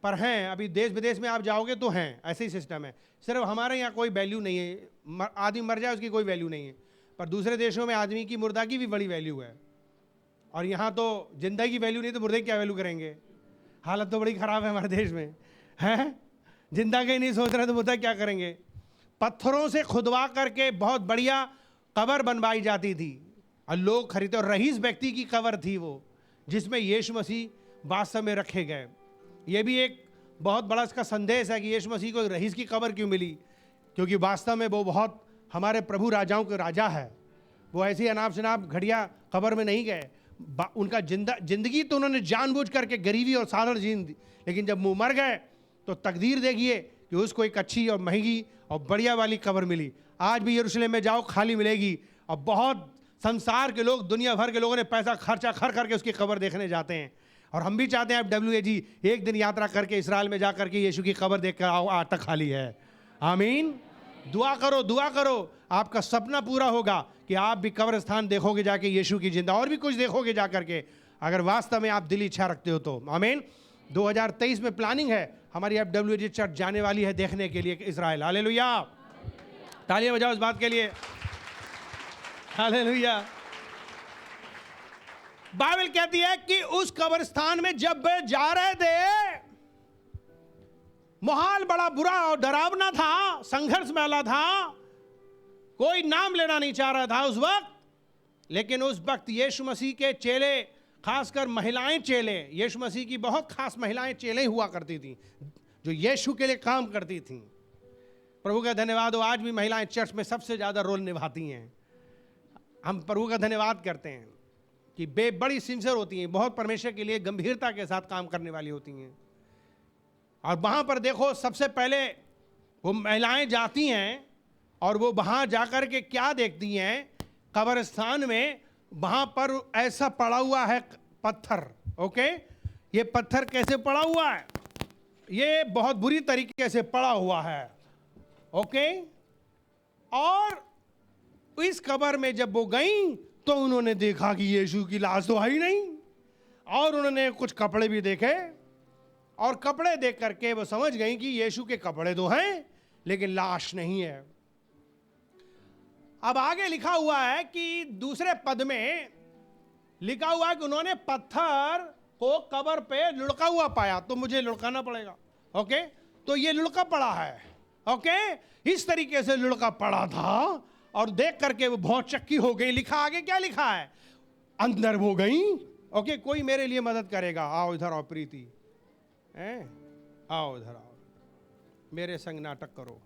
पर हैं अभी देश विदेश में आप जाओगे तो हैं, ऐसे ही सिस्टम है। सिर्फ हमारे यहाँ कोई वैल्यू नहीं है, आदमी मर जाए उसकी कोई वैल्यू नहीं है, पर दूसरे देशों में आदमी की मुर्दा की भी बड़ी वैल्यू है। और यहाँ तो जिंदा की वैल्यू नहीं तो मुर्दे की क्या वैल्यू करेंगे? हालत तो बड़ी ख़राब है हमारे देश में, हैं? जिंदा के नहीं सोच रहे तो मुर्दा क्या करेंगे? पत्थरों से खुदवा करके बहुत बढ़िया कब्र बनवाई जाती थी और लोग खरीदते। और रईस व्यक्ति की कब्र थी वो, जिसमें यीशु मसीह वास्तव में रखे गए। ये भी एक बहुत बड़ा इसका संदेश है कि यीशु मसीह को रईस की कब्र क्यों मिली, क्योंकि वास्तव में वो बहुत हमारे प्रभु राजाओं के राजा है। वो ऐसी अनाप शनाप घड़िया कब्र में नहीं गए। उनका जिंदगी तो उन्होंने जानबूझ करके गरीबी और साधारण जिंदगी, लेकिन जब मुँह मर गए तो तकदीर देखिए कि उसको एक अच्छी और महंगी और बढ़िया वाली कब्र मिली। आज भी यरूशलेम में जाओ खाली मिलेगी, और बहुत संसार के लोग, दुनिया भर के लोगों ने पैसा खर्चा करके उसकी कब्र देखने जाते हैं। और हम भी चाहते हैं आप WAG एक दिन यात्रा करके इस्राएल में जा करके यीशु की कब्र देख कर आओ, आज तक खाली है। आमीन। दुआ करो, दुआ करो, आपका सपना पूरा होगा कि आप भी कब्रस्थान देखोगे जाके यीशु की जिंदा, और भी कुछ देखोगे जा करके, अगर वास्तव में आप दिली इच्छा रखते हो तो। आमीन। 2023 में प्लानिंग है हमारी WAG चर्च जाने वाली है देखने के लिए इजराइल। हालेलुया, तालियां बजाओ इस बात के लिए। हालेलुया। बाइबल कहती है कि उस कब्रिस्तान में जब वे जा रहे थे, माहौल बड़ा बुरा और डरावना था, संघर्ष वाला था, कोई नाम लेना नहीं चाह रहा था उस वक्त। लेकिन उस वक्त यीशु मसीह के चेले, खासकर महिलाएं चेले, यीशु मसीह की बहुत खास महिलाएं चेले हुआ करती थी जो यीशु के लिए काम करती थीं। प्रभु का धन्यवाद हो, आज भी महिलाएं चर्च में सबसे ज़्यादा रोल निभाती हैं। हम प्रभु का धन्यवाद करते हैं कि वे बड़ी सिंसियर होती हैं, बहुत परमेश्वर के लिए गंभीरता के साथ काम करने वाली होती हैं। और वहाँ पर देखो, सबसे पहले वो महिलाएं जाती हैं और वो वहाँ जाकर के क्या देखती हैं? कब्रिस्तान में वहाँ पर ऐसा पड़ा हुआ है पत्थर। ओके, ये पत्थर कैसे पड़ा हुआ है? ये बहुत बुरी तरीके से पड़ा हुआ है। ओके, और इस कब्र में जब वो गई तो उन्होंने देखा कि यीशु की लाश तो आई नहीं, और उन्होंने कुछ कपड़े भी देखे, और कपड़े देख करके वो समझ गई कि यीशु के कपड़े तो हैं लेकिन लाश नहीं है। अब आगे लिखा हुआ है कि दूसरे पद में लिखा हुआ है कि उन्होंने पत्थर को कब्र पे लुढ़का हुआ पाया, तो मुझे लुढ़काना पड़ेगा। ओके, तो ये लुढ़का पड़ा है। ओके, इस तरीके से लुढ़का पड़ा था और देख करके वो बहुत चक्की हो गई। लिखा आगे क्या लिखा है? अंदर वो गई। ओके, कोई मेरे लिए मदद करेगा? आओ इधर आओ प्रीति, आओ इधर आओ, मेरे संग नाटक करो,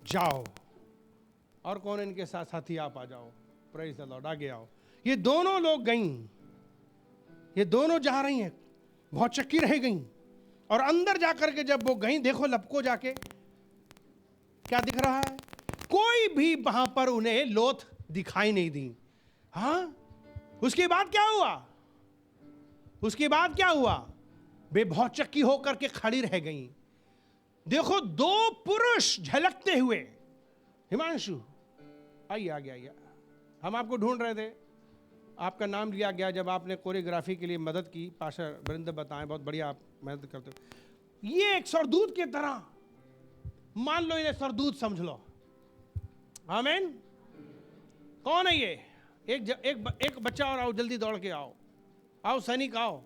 जाओ। और कौन इनके साथ साथी? आप आ जाओ, प्रेज़ द लॉर्ड, आगे आओ। ये दोनों लोग गईं, ये दोनों जा रही हैं, बहुत चक्की रह गईं। और अंदर जाकर के जब वो गईं, देखो लपको जाके क्या दिख रहा है? कोई भी वहां पर उन्हें लोथ दिखाई नहीं दी। हाँ, उसके बाद क्या हुआ? उसके बाद क्या हुआ? वे बहुत चक्की होकर के खड़ी रह गईं। देखो, 2 पुरुष झलकते हुए। हिमांशु आइए, आगे आइए। हम आपको ढूंढ रहे थे, आपका नाम लिया गया जब आपने कोरियोग्राफी के लिए मदद की। पास्टर वरिंदर बताएं, बहुत बढ़िया आप मदद करते हो। ये एक सरदूत की तरह, मान लो इन्हें सरदूत समझ लो। आमीन। कौन है ये? एक बच्चा और आओ, जल्दी दौड़ के आओ, आओ सैनिक आओ।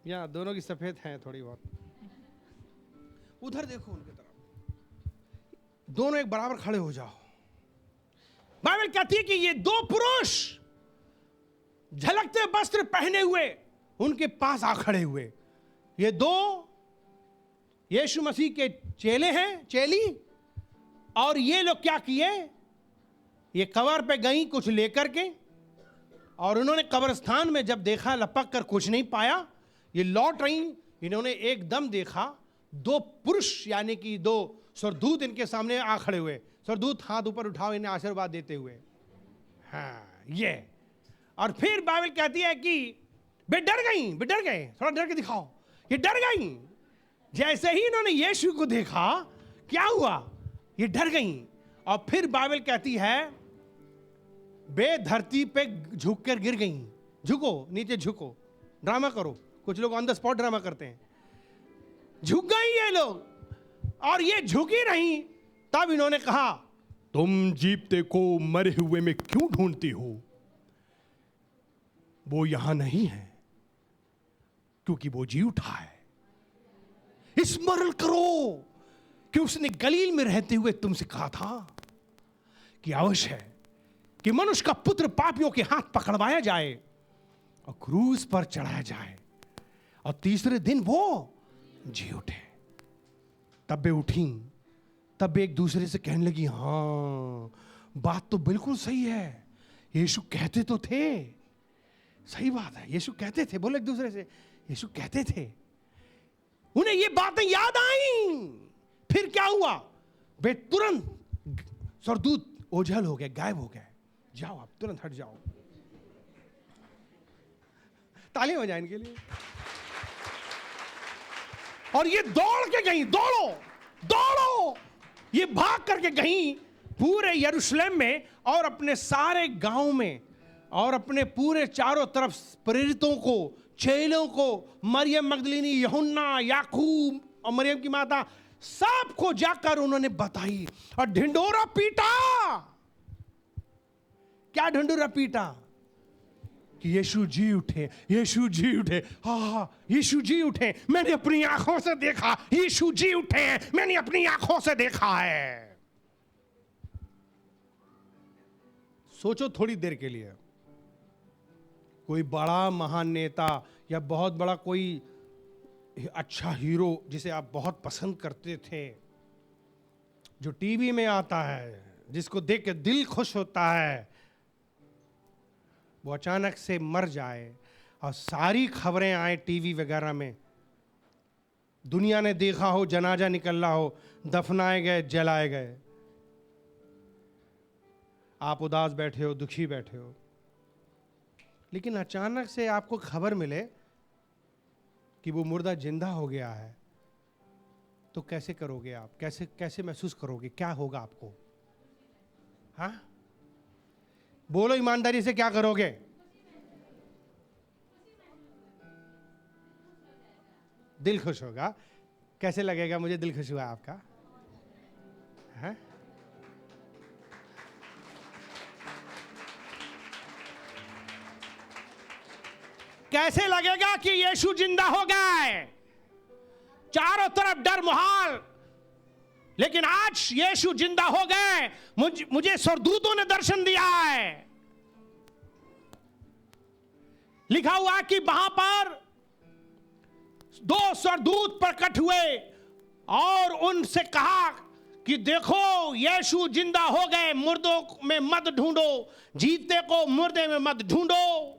यहाँ दोनों की सफेद हैं थोड़ी बहुत। उधर देखो उनकी तरफ, दोनों एक बराबर खड़े हो जाओ। बाइबल कहती है कि ये दो पुरुष झलकते वस्त्र पहने हुए उनके पास आ खड़े हुए। ये दो यीशु मसीह के चेले हैं, चेली। और ये लोग क्या किए? ये कब्र पे गई कुछ लेकर के, और उन्होंने कब्रिस्तान में जब देखा लपक कर कुछ नहीं पाया, ये लौट रही। इन्होंने एकदम देखा दो पुरुष यानी कि दो स्वर्गदूत इनके सामने आ खड़े हुए। स्वर्गदूत हाथ ऊपर उठाओ इन्हें आशीर्वाद देते हुए। हाँ ये। और फिर बाइबल कहती है कि वे डर गए, थोड़ा डर के दिखाओ। ये डर गई। जैसे ही इन्होंने यीशु को देखा क्या हुआ? ये डर गई। और फिर बाइबल कहती है वे धरती पे झुक कर गिर गई। झुको, नीचे झुको, ड्रामा करो। कुछ लोग ऑन द स्पॉट ड्रामा करते हैं। झुक गई ये लोग, और ये झुकी रही। तब इन्होंने कहा, तुम जीवते को मरे हुए में क्यों ढूंढती हो? वो यहां नहीं है, क्योंकि वो जी उठा है। स्मरण करो कि उसने गलील में रहते हुए तुमसे कहा था कि अवश्य है कि मनुष्य का पुत्र पापियों के हाथ पकड़वाया जाए और क्रूस पर चढ़ाया जाए, और तीसरे दिन वो जी उठे। तब वे उठी। तब वे एक दूसरे से कहने लगी, हाँ बात तो बिल्कुल सही है, यीशु कहते तो थे। सही बात है, यीशु कहते थे। बोले एक दूसरे से, यीशु कहते थे। उन्हें ये बातें याद आई। फिर क्या हुआ? वे तुरंत स्वर्गदूत ओझल हो गए, गायब हो गए। जाओ आप, तुरंत हट जाओ। तालियां बजाएं इनके लिए। और ये दौड़ के गई, दौड़ो दौड़ो, ये भाग करके गई पूरे यरूशलेम में और अपने सारे गांव में, और अपने पूरे चारों तरफ प्रेरितों को, चेलों को, मरियम मगदलीनी, यूहन्ना, याकूब और मरियम की माता, सबको जाकर उन्होंने बताई और ढिंडोरा पीटा। क्या ढिंडोरा पीटा? कि यीशु जी उठे, यीशु जी उठे। हाँ, यीशु जी उठे, मैंने अपनी आंखों से देखा। यीशु जी उठे हैं, मैंने अपनी आंखों से देखा है। सोचो थोड़ी देर के लिए, कोई बड़ा महान नेता या बहुत बड़ा कोई अच्छा हीरो जिसे आप बहुत पसंद करते थे, जो टीवी में आता है, जिसको देख के दिल खुश होता है, वो अचानक से मर जाए और सारी खबरें आए टीवी वगैरह में, दुनिया ने देखा हो, जनाजा निकल रहा हो, दफनाए गए, जलाए गए, आप उदास बैठे हो, दुखी बैठे हो। लेकिन अचानक से आपको खबर मिले कि वो मुर्दा जिंदा हो गया है, तो कैसे करोगे आप? कैसे महसूस करोगे? क्या होगा आपको? हाँ, बोलो ईमानदारी से, क्या करोगे? दिल खुश होगा। कैसे लगेगा? मुझे दिल खुश हुआ आपका। हाँ? कैसे लगेगा कि यीशु जिंदा हो गए? चारों तरफ डर माहौल, लेकिन आज यीशु जिंदा हो गए। मुझे स्वर्गदूतों ने दर्शन दिया है। लिखा हुआ कि वहां पर दो स्वर्गदूत प्रकट हुए और उनसे कहा कि देखो यीशु जिंदा हो गए, मुर्दों में मत ढूंढो, जीते को मुर्दे में मत ढूंढो।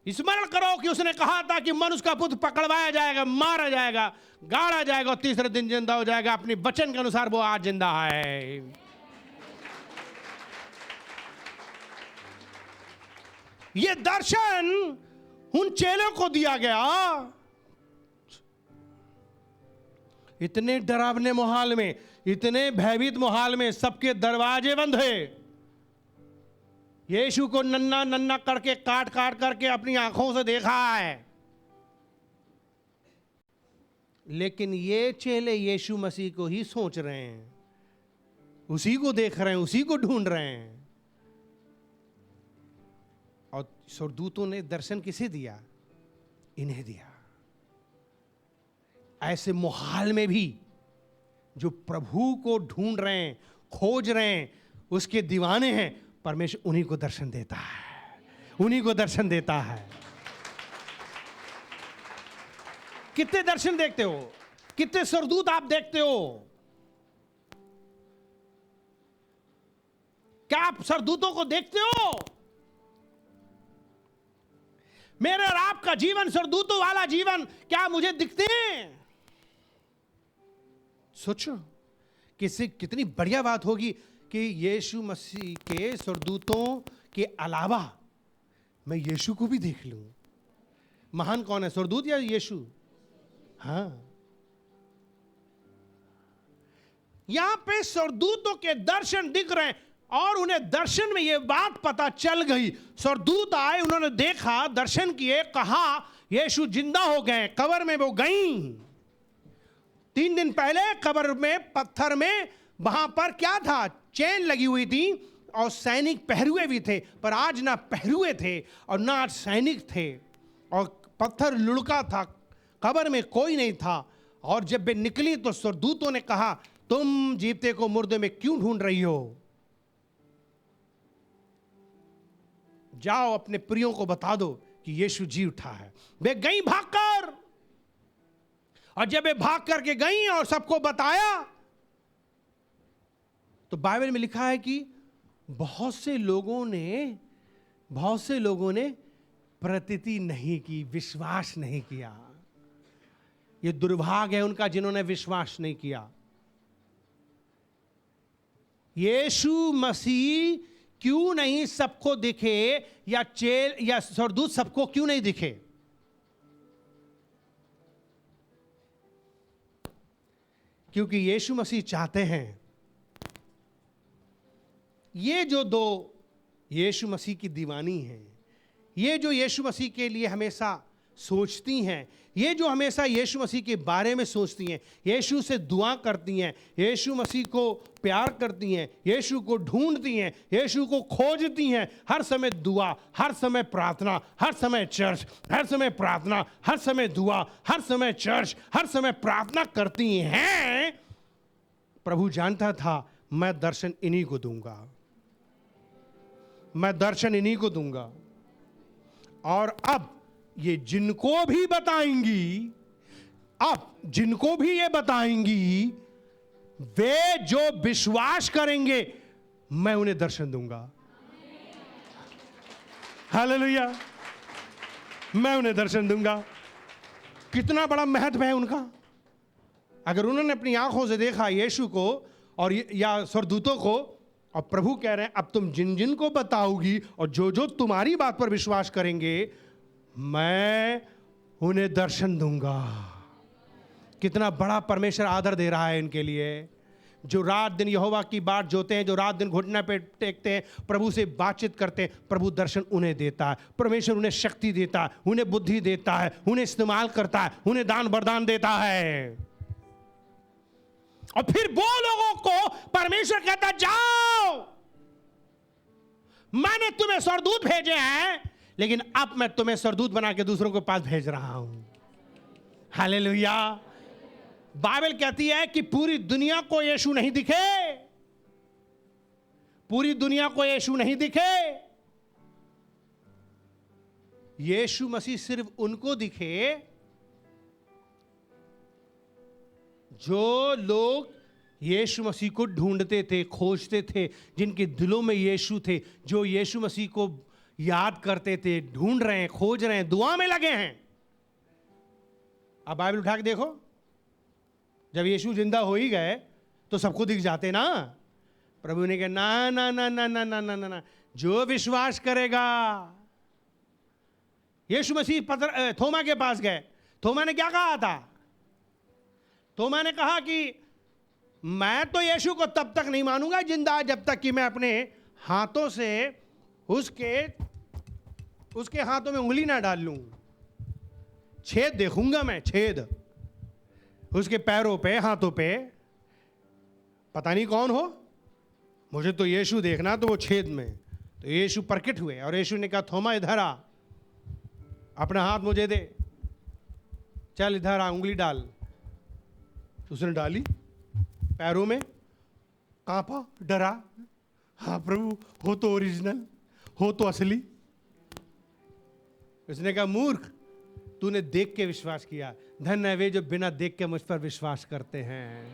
स्मरण करो कि उसने कहा था कि मनुष्य का पुत्र पकड़वाया जाएगा, मारा जाएगा, गाड़ा जाएगा और तीसरे दिन जिंदा हो जाएगा। अपने वचन के अनुसार वो आज जिंदा है। ये दर्शन उन चेलों को दिया गया। इतने डरावने माहौल में, इतने भयभीत माहौल में, सबके दरवाजे बंद है। यीशु को नन्ना नन्ना करके काट काट करके अपनी आंखों से देखा है। लेकिन ये चेले यीशु मसीह को ही सोच रहे हैं, उसी को देख रहे हैं, उसी को ढूंढ रहे हैं। और स्वर्गदूतों ने दर्शन किसे दिया? इन्हें दिया। ऐसे मुहाल में भी जो प्रभु को ढूंढ रहे हैं, खोज रहे हैं, उसके दीवाने हैं, परमेश्वर उन्हीं को दर्शन देता है, उन्हीं को दर्शन देता है। कितने दर्शन देखते हो? कितने स्वर्गदूत आप देखते हो? क्या आप स्वर्गदूतों को देखते हो? मेरे और आपका जीवन स्वर्गदूतों वाला जीवन क्या मुझे दिखते हैं? सोचो कितनी बढ़िया बात होगी कि यीशु मसीह के स्वर्गदूतों के अलावा मैं यीशु को भी देख लूं। महान कौन है, स्वर्गदूत या यीशु? हाँ, यहां पे स्वर्गदूतों के दर्शन दिख रहे हैं और उन्हें दर्शन में यह बात पता चल गई। स्वर्गदूत आए, उन्होंने देखा, दर्शन किए, कहा यीशु जिंदा हो गए। कब्र में वो गई 3 दिन पहले, कब्र में पत्थर में, वहां पर क्या था? चेन लगी हुई थी और सैनिक पहरुए भी थे, पर आज ना पहरुए थे और ना आज सैनिक थे, और पत्थर लुढ़का था, कब्र में कोई नहीं था। और जब वे निकली तो स्वर्गदूतों ने कहा, तुम जीवते को मुर्दे में क्यों ढूंढ रही हो? जाओ अपने प्रियों को बता दो कि यीशु जी उठा है। वे गई भागकर, और जब वे भाग करके गई और सबको बताया, तो बाइबल में लिखा है कि बहुत से लोगों ने प्रतीति नहीं की, विश्वास नहीं किया। ये दुर्भाग्य है उनका जिन्होंने विश्वास नहीं किया। यीशु मसीह क्यों नहीं सबको दिखे, या चेल या स्वर्गदूत सबको क्यों नहीं दिखे? क्योंकि यीशु मसीह चाहते हैं, ये जो 2 यीशु मसीह की दीवानी हैं, ये जो यीशु मसीह के लिए हमेशा सोचती हैं, ये जो हमेशा यीशु मसीह के बारे में सोचती हैं, यीशु से दुआ करती हैं, यीशु मसीह को प्यार करती हैं, यीशु को ढूंढती हैं, यीशु को खोजती हैं, हर समय दुआ, हर समय प्रार्थना, हर समय चर्च, हर समय प्रार्थना, हर समय दुआ, हर समय चर्च, हर समय प्रार्थना करती हैं। प्रभु जानता था मैं दर्शन इन्हीं को दूंगा, मैं दर्शन इन्हीं को दूंगा। और अब ये जिनको भी बताएंगी, अब जिनको भी ये बताएंगी, वे जो विश्वास करेंगे, मैं उन्हें दर्शन दूंगा। हालेलुया, मैं उन्हें दर्शन दूंगा। कितना बड़ा महत्व है उनका। अगर उन्होंने अपनी आंखों से देखा यीशु को और या स्वर्गदूतों को, और प्रभु कह रहे हैं अब तुम जिन जिन को बताओगी और जो जो तुम्हारी बात पर विश्वास करेंगे, मैं उन्हें दर्शन दूंगा। कितना बड़ा परमेश्वर आदर दे रहा है इनके लिए, जो रात दिन यहोवा की बाट जोते हैं, जो रात दिन घुटना पे टेकते हैं, प्रभु से बातचीत करते हैं। प्रभु दर्शन उन्हें देता है, परमेश्वर उन्हें शक्ति देता है, उन्हें बुद्धि देता है, उन्हें इस्तेमाल करता है, उन्हें दान वरदान देता है। और फिर वो लोगों को परमेश्वर कहता, जाओ, मैंने तुम्हें स्वर्गदूत भेजे हैं, लेकिन अब मैं तुम्हें स्वर्गदूत बना के दूसरों के पास भेज रहा हूं। हालेलुया। बाइबल कहती है कि पूरी दुनिया को यीशु नहीं दिखे, पूरी दुनिया को यीशु नहीं दिखे, यीशु मसीह सिर्फ उनको दिखे जो लोग यीशु मसीह को ढूंढते थे, खोजते थे, जिनके दिलों में यीशु थे, जो यीशु मसीह को याद करते थे, ढूंढ रहे हैं, खोज रहे हैं, दुआ में लगे हैं। अब बाइबल उठा के देखो, जब यीशु जिंदा हो ही गए तो सबको दिख जाते ना। प्रभु ने कहा ना ना ना ना ना ना ना ना ना, जो विश्वास करेगा। यीशु मसीह थोमा के पास गए, थोमा ने क्या कहा था? थोमा ने कहा कि मैं तो यीशु को तब तक नहीं मानूंगा जिंदा जब तक कि मैं अपने हाथों से उसके हाथों में उंगली ना डाल लूं, छेद देखूंगा मैं, छेद। उसके पैरों पे, हाथों पे, पता नहीं कौन हो, मुझे तो यीशु देखना। तो वो छेद में, तो यीशु प्रकट हुए और यीशु ने कहा, थोमा इधर आ, अपना हाथ मुझे दे, चल इधर आ, उंगली डाल। उसने डाली, पैरों में, कांपा, डरा। हाँ प्रभु, हो तो ओरिजिनल, हो तो असली। उसने कहा, मूर्ख, तूने देख के विश्वास किया, धन्य है वे जो बिना देख के मुझ पर विश्वास करते हैं।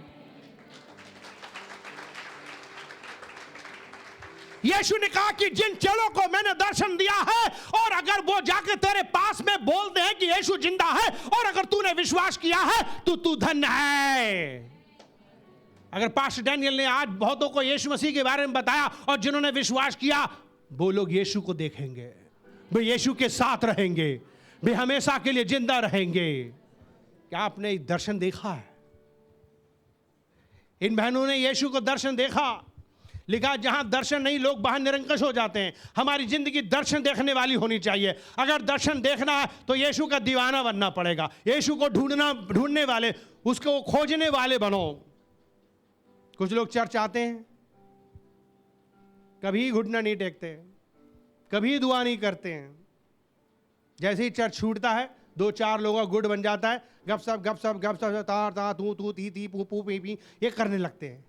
यीशु ने कहा कि जिन चेलों को मैंने दर्शन दिया है, और अगर वो जाके तेरे पास में बोलते हैं कि यीशु जिंदा है, और अगर तूने विश्वास किया है, तो तू धन्य है। अगर पास्टर डैनियल ने आज बहुतों को यीशु मसीह के बारे में बताया, और जिन्होंने विश्वास किया, वो लोग यीशु को देखेंगे, वे यीशु के साथ रहेंगे, वे हमेशा के लिए जिंदा रहेंगे। क्या आपने दर्शन देखा है? इन बहनों ने यीशु को दर्शन देखा। लिखा, जहां दर्शन नहीं, लोग बाहर निरंकुश हो जाते हैं। हमारी जिंदगी दर्शन देखने वाली होनी चाहिए। अगर दर्शन देखना है तो यीशु का दीवाना बनना पड़ेगा। यीशु को ढूंढने वाले, उसको खोजने वाले बनो। कुछ लोग चर्च आते हैं, कभी घुटना नहीं टेकते, कभी दुआ नहीं करते हैं। जैसे ही चर्च छूटता है, 2-4 लोगों का गुट बन जाता है, गपशप गपशप गपशप, तार ता, तू तू, ती ती, पू पू, पी पी, ये करने लगते हैं।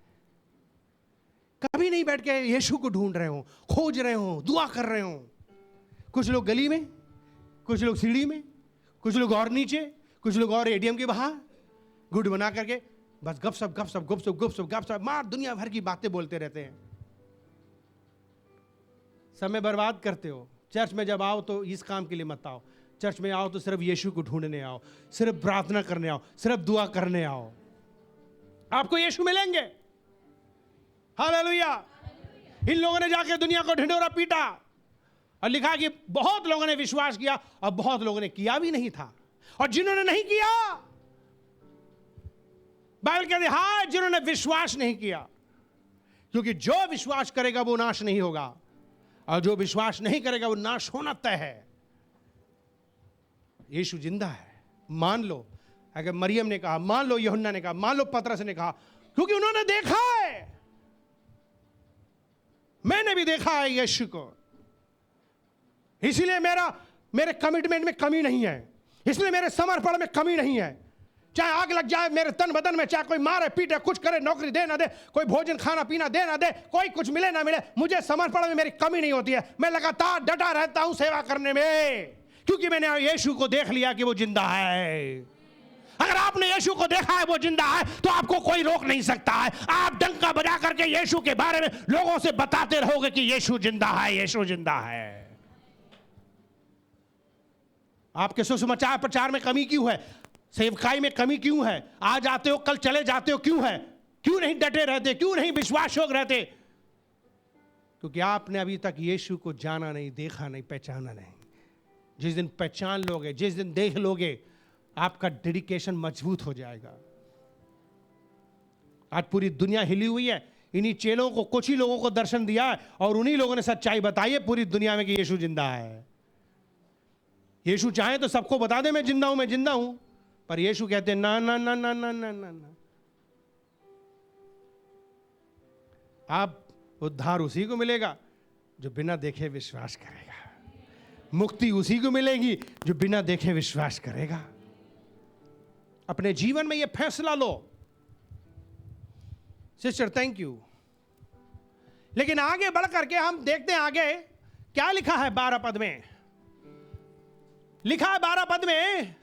कभी नहीं बैठ के यीशु को ढूंढ रहे हो, खोज रहे हो, दुआ कर रहे हो। कुछ लोग गली में, कुछ लोग सीढ़ी में, कुछ लोग और नीचे, कुछ लोग और एटीएम के बाहर गुट बना करके बस गपशप गपशप गपशप गपशप गपशप मार दुनिया भर की बातें बोलते रहते हैं। समय बर्बाद करते हो। चर्च में जब आओ तो इस काम के लिए मत आओ। चर्च में आओ तो सिर्फ यीशु को ढूंढने आओ, सिर्फ प्रार्थना करने आओ, सिर्फ दुआ करने आओ। आपको यीशु मिलेंगे। हालेलुया। इन लोगों ने जाके दुनिया को ढिंढोरा पीटा, और लिखा कि बहुत लोगों ने विश्वास किया और बहुत लोगों ने किया भी नहीं था। और जिन्होंने नहीं किया, बाइबल कहती है, हां जिन्होंने विश्वास नहीं किया, क्योंकि जो विश्वास करेगा वो नाश नहीं होगा, और जो विश्वास नहीं करेगा वो नाश होना तय है। यीशु जिंदा है, मान लो। अगर मरियम ने कहा, मान लो, यूहन्ना ने कहा, मान लो, पतरस ने कहा, क्योंकि उन्होंने देखा है। मैंने भी देखा है यीशु को, इसलिए मेरे कमिटमेंट में कमी नहीं है, इसलिए मेरे समर्पण में कमी नहीं है। चाहे आग लग जाए मेरे तन बदन में, चाहे कोई मारे पीटे, कुछ करे, नौकरी दे ना दे, कोई भोजन खाना पीना दे ना दे, कोई कुछ मिले ना मिले, मुझे समर्पण में मेरी कमी नहीं होती है। मैं लगातार डटा रहता हूं सेवा करने में, क्योंकि मैंने यीशु को देख लिया कि वो जिंदा है। अगर आपने यीशु को देखा है वो जिंदा है, तो आपको कोई रोक नहीं सकता है। आप डंका बजा करके यीशु के बारे में लोगों से बताते रहोगे कि यीशु जिंदा है, यीशु जिंदा है। आपके सुसमाचार प्रचार में कमी क्यों है? सेवकाई में कमी क्यों है? आज आते हो कल चले जाते हो, क्यों है? क्यों नहीं डटे रहते? क्यों नहीं विश्वास योग्य रहते? क्योंकि आपने अभी तक यीशु को जाना नहीं, देखा नहीं, पहचाना नहीं। जिस दिन पहचान लोगे, जिस दिन देख लोगे, आपका डेडिकेशन मजबूत हो जाएगा। आज पूरी दुनिया हिली हुई है। इन्हीं चेलों को, कुछ ही लोगों को दर्शन दिया है, और उन्हीं लोगों ने सच्चाई बताई है पूरी दुनिया में कि यीशु जिंदा है। यीशु चाहे तो सबको बता दे मैं जिंदा हूं, मैं जिंदा हूं, पर यीशु कहते हैं ना ना ना ना ना ना ना ना। आप उद्धार उसी को मिलेगा जो बिना देखे विश्वास करेगा। मुक्ति उसी को मिलेगी जो बिना देखे विश्वास करेगा। अपने जीवन में यह फैसला लो। Sister thank you. लेकिन आगे बढ़ करके हम देखते हैं आगे क्या लिखा है 12 पद में। लिखा है 12 पद में,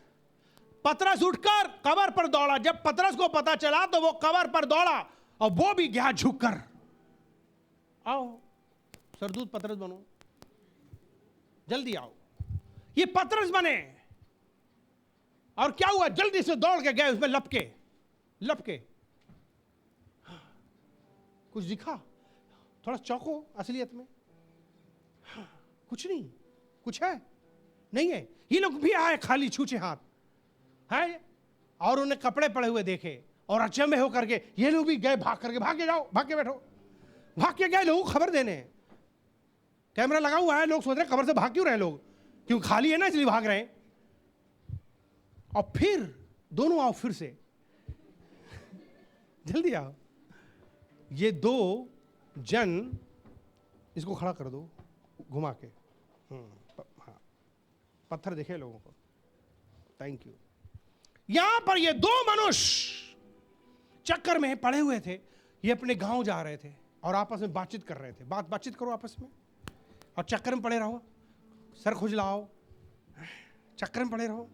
पतरस उठकर कब्र पर दौड़ा। जब पतरस को पता चला तो वो कब्र पर दौड़ा, और वो भी गया झुककर। आओ सरदूत पतरस बनो, जल्दी आओ। ये पतरस बने, और क्या हुआ, जल्दी से दौड़ के गए उसमें लपके। कुछ दिखा, थोड़ा चौंको असलियत में। कुछ नहीं, कुछ है नहीं है। ये लोग भी आए खाली छूछे हाथ है, और उन्हें कपड़े पड़े हुए देखे, और अचंभे होकर के ये लोग भी गए भाग करके। भाग के जाओ, भाग के बैठो। भाग के गए लोग खबर देने। कैमरा लगा हुआ है, लोग सोच रहे खबर से भाग क्यों रहे लोग, क्यों खाली है ना इसलिए भाग रहे हैं। और फिर दोनों आओ फिर से। जल्दी आओ। ये दो जन, इसको खड़ा कर दो घुमा के। हाँ, पत्थर दिखे लोगों को। Thank you. यहां पर ये दो मनुष्य चक्कर में पड़े हुए थे। ये अपने गांव जा रहे थे और आपस में बातचीत कर रहे थे। बातचीत करो आपस में और चक्कर में पड़े रहो, सर खुजलाओ, चक्कर में पड़े रहो।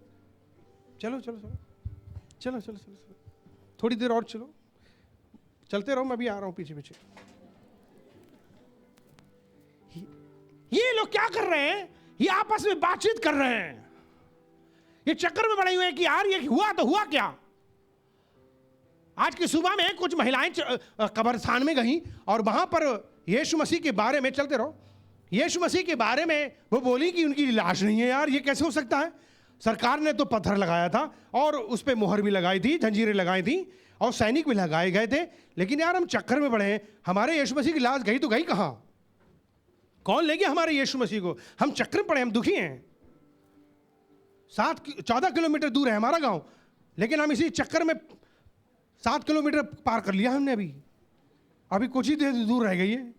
चलो चलो चलो चलो चलो चलो चलो, थोड़ी देर और चलो, चलते रहो, मैं भी आ रहा हूं पीछे पीछे। ये लोग क्या कर रहे हैं? ये आपस में बातचीत कर रहे हैं। ये चक्कर में पड़े हुए हैं कि यार ये हुआ तो हुआ क्या। आज की सुबह में कुछ महिलाएं कब्रिस्तान में गईं और वहां पर यीशु मसीह के बारे में, चलते रहो, यीशु मसीह के बारे में वो बोली कि उनकी लाश नहीं है। यार ये कैसे हो सकता है? सरकार ने तो पत्थर लगाया था और उस पर मोहर भी लगाई थी, जंजीरें लगाई थी और सैनिक भी लगाए गए थे, लेकिन यार हम चक्कर में पड़े हैं। हमारे यीशु मसीह की लाश गई तो गई कहां? कौन ले गया हमारे यीशु मसीह को? हम चक्कर में पड़े, हम दुखी हैं। 14 किलोमीटर दूर है हमारा गांव, लेकिन हम इसी चक्कर में 7 किलोमीटर पार कर लिया हमने। अभी कुछ ही देर दूर रह गई है।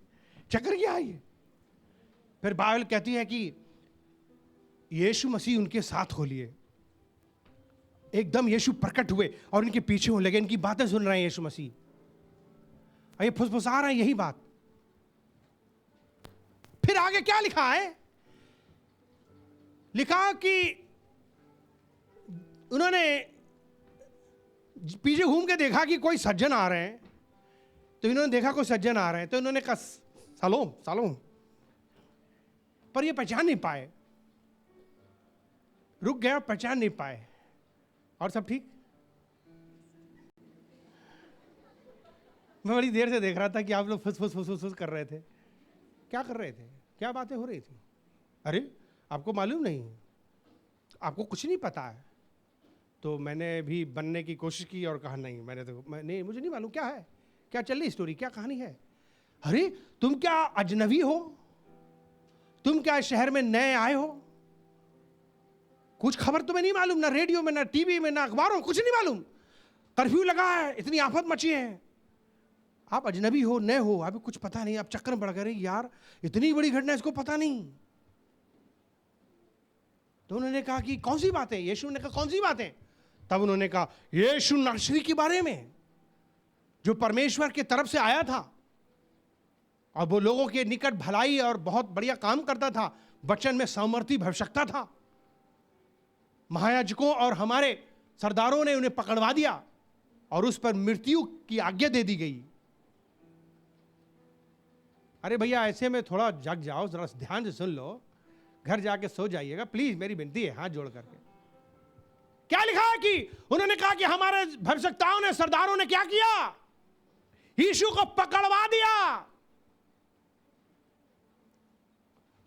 चक्कर क्या है ये? फिर बाइबल कहती है कि यीशु मसीह उनके साथ हो लिए। एकदम यीशु प्रकट हुए और इनके पीछे होने लगे। इनकी बातें सुन रहे हैं यीशु मसीह, ये फुसफुसा रहे हैं यही बात। फिर आगे क्या लिखा है? लिखा कि उन्होंने पीछे घूम के देखा कि कोई सज्जन आ रहे हैं। तो इन्होंने देखा कोई सज्जन आ रहे हैं, तो इन्होंने कहा सलोम सलोम, पर ये पहचान नहीं पाए। रुक गया, पहचान नहीं पाए। और सब ठीक? मैं बड़ी देर से देख रहा था कि आप लोग फुस फुस फुस फुस कर रहे थे। क्या कर रहे थे? क्या बातें हो रही थी? अरे आपको मालूम नहीं? आपको कुछ नहीं पता है? तो मैंने भी बनने की कोशिश की और कहा नहीं, नहीं, मुझे नहीं मालूम क्या है, क्या चल रही स्टोरी, क्या कहानी है। अरे तुम क्या अजनबी हो? तुम क्या शहर में नए आए हो? कुछ खबर तुम्हें नहीं मालूम? ना रेडियो में, ना टीवी में, ना अखबारों में, कुछ नहीं मालूम? कर्फ्यू लगा है, इतनी आफत मची है, आप अजनबी हो, नए हो, अभी कुछ पता नहीं, आप चक्कर में पड़ गए। यार इतनी बड़ी घटना, इसको पता नहीं। तो उन्होंने कहा कि कौन सी बातें? यीशु ने कहा कौन सी बातें? तब उन्होंने कहा यीशु नासरी के बारे में, जो परमेश्वर की तरफ से आया था और वो लोगों के निकट भलाई और बहुत बढ़िया काम करता था। वचन में सामर्थी भविष्यता था। महायाजकों और हमारे सरदारों ने उन्हें पकड़वा दिया और उस पर मृत्यु की आज्ञा दे दी गई। अरे भैया ऐसे में थोड़ा जग जाओ, जरा ध्यान से सुन लो, घर जाके सो जाइएगा प्लीज, मेरी विनती है हाथ जोड़ करके। क्या लिखा है कि उन्होंने कहा कि हमारे भविष्यताओं ने, सरदारों ने क्या किया? यीशु को पकड़वा दिया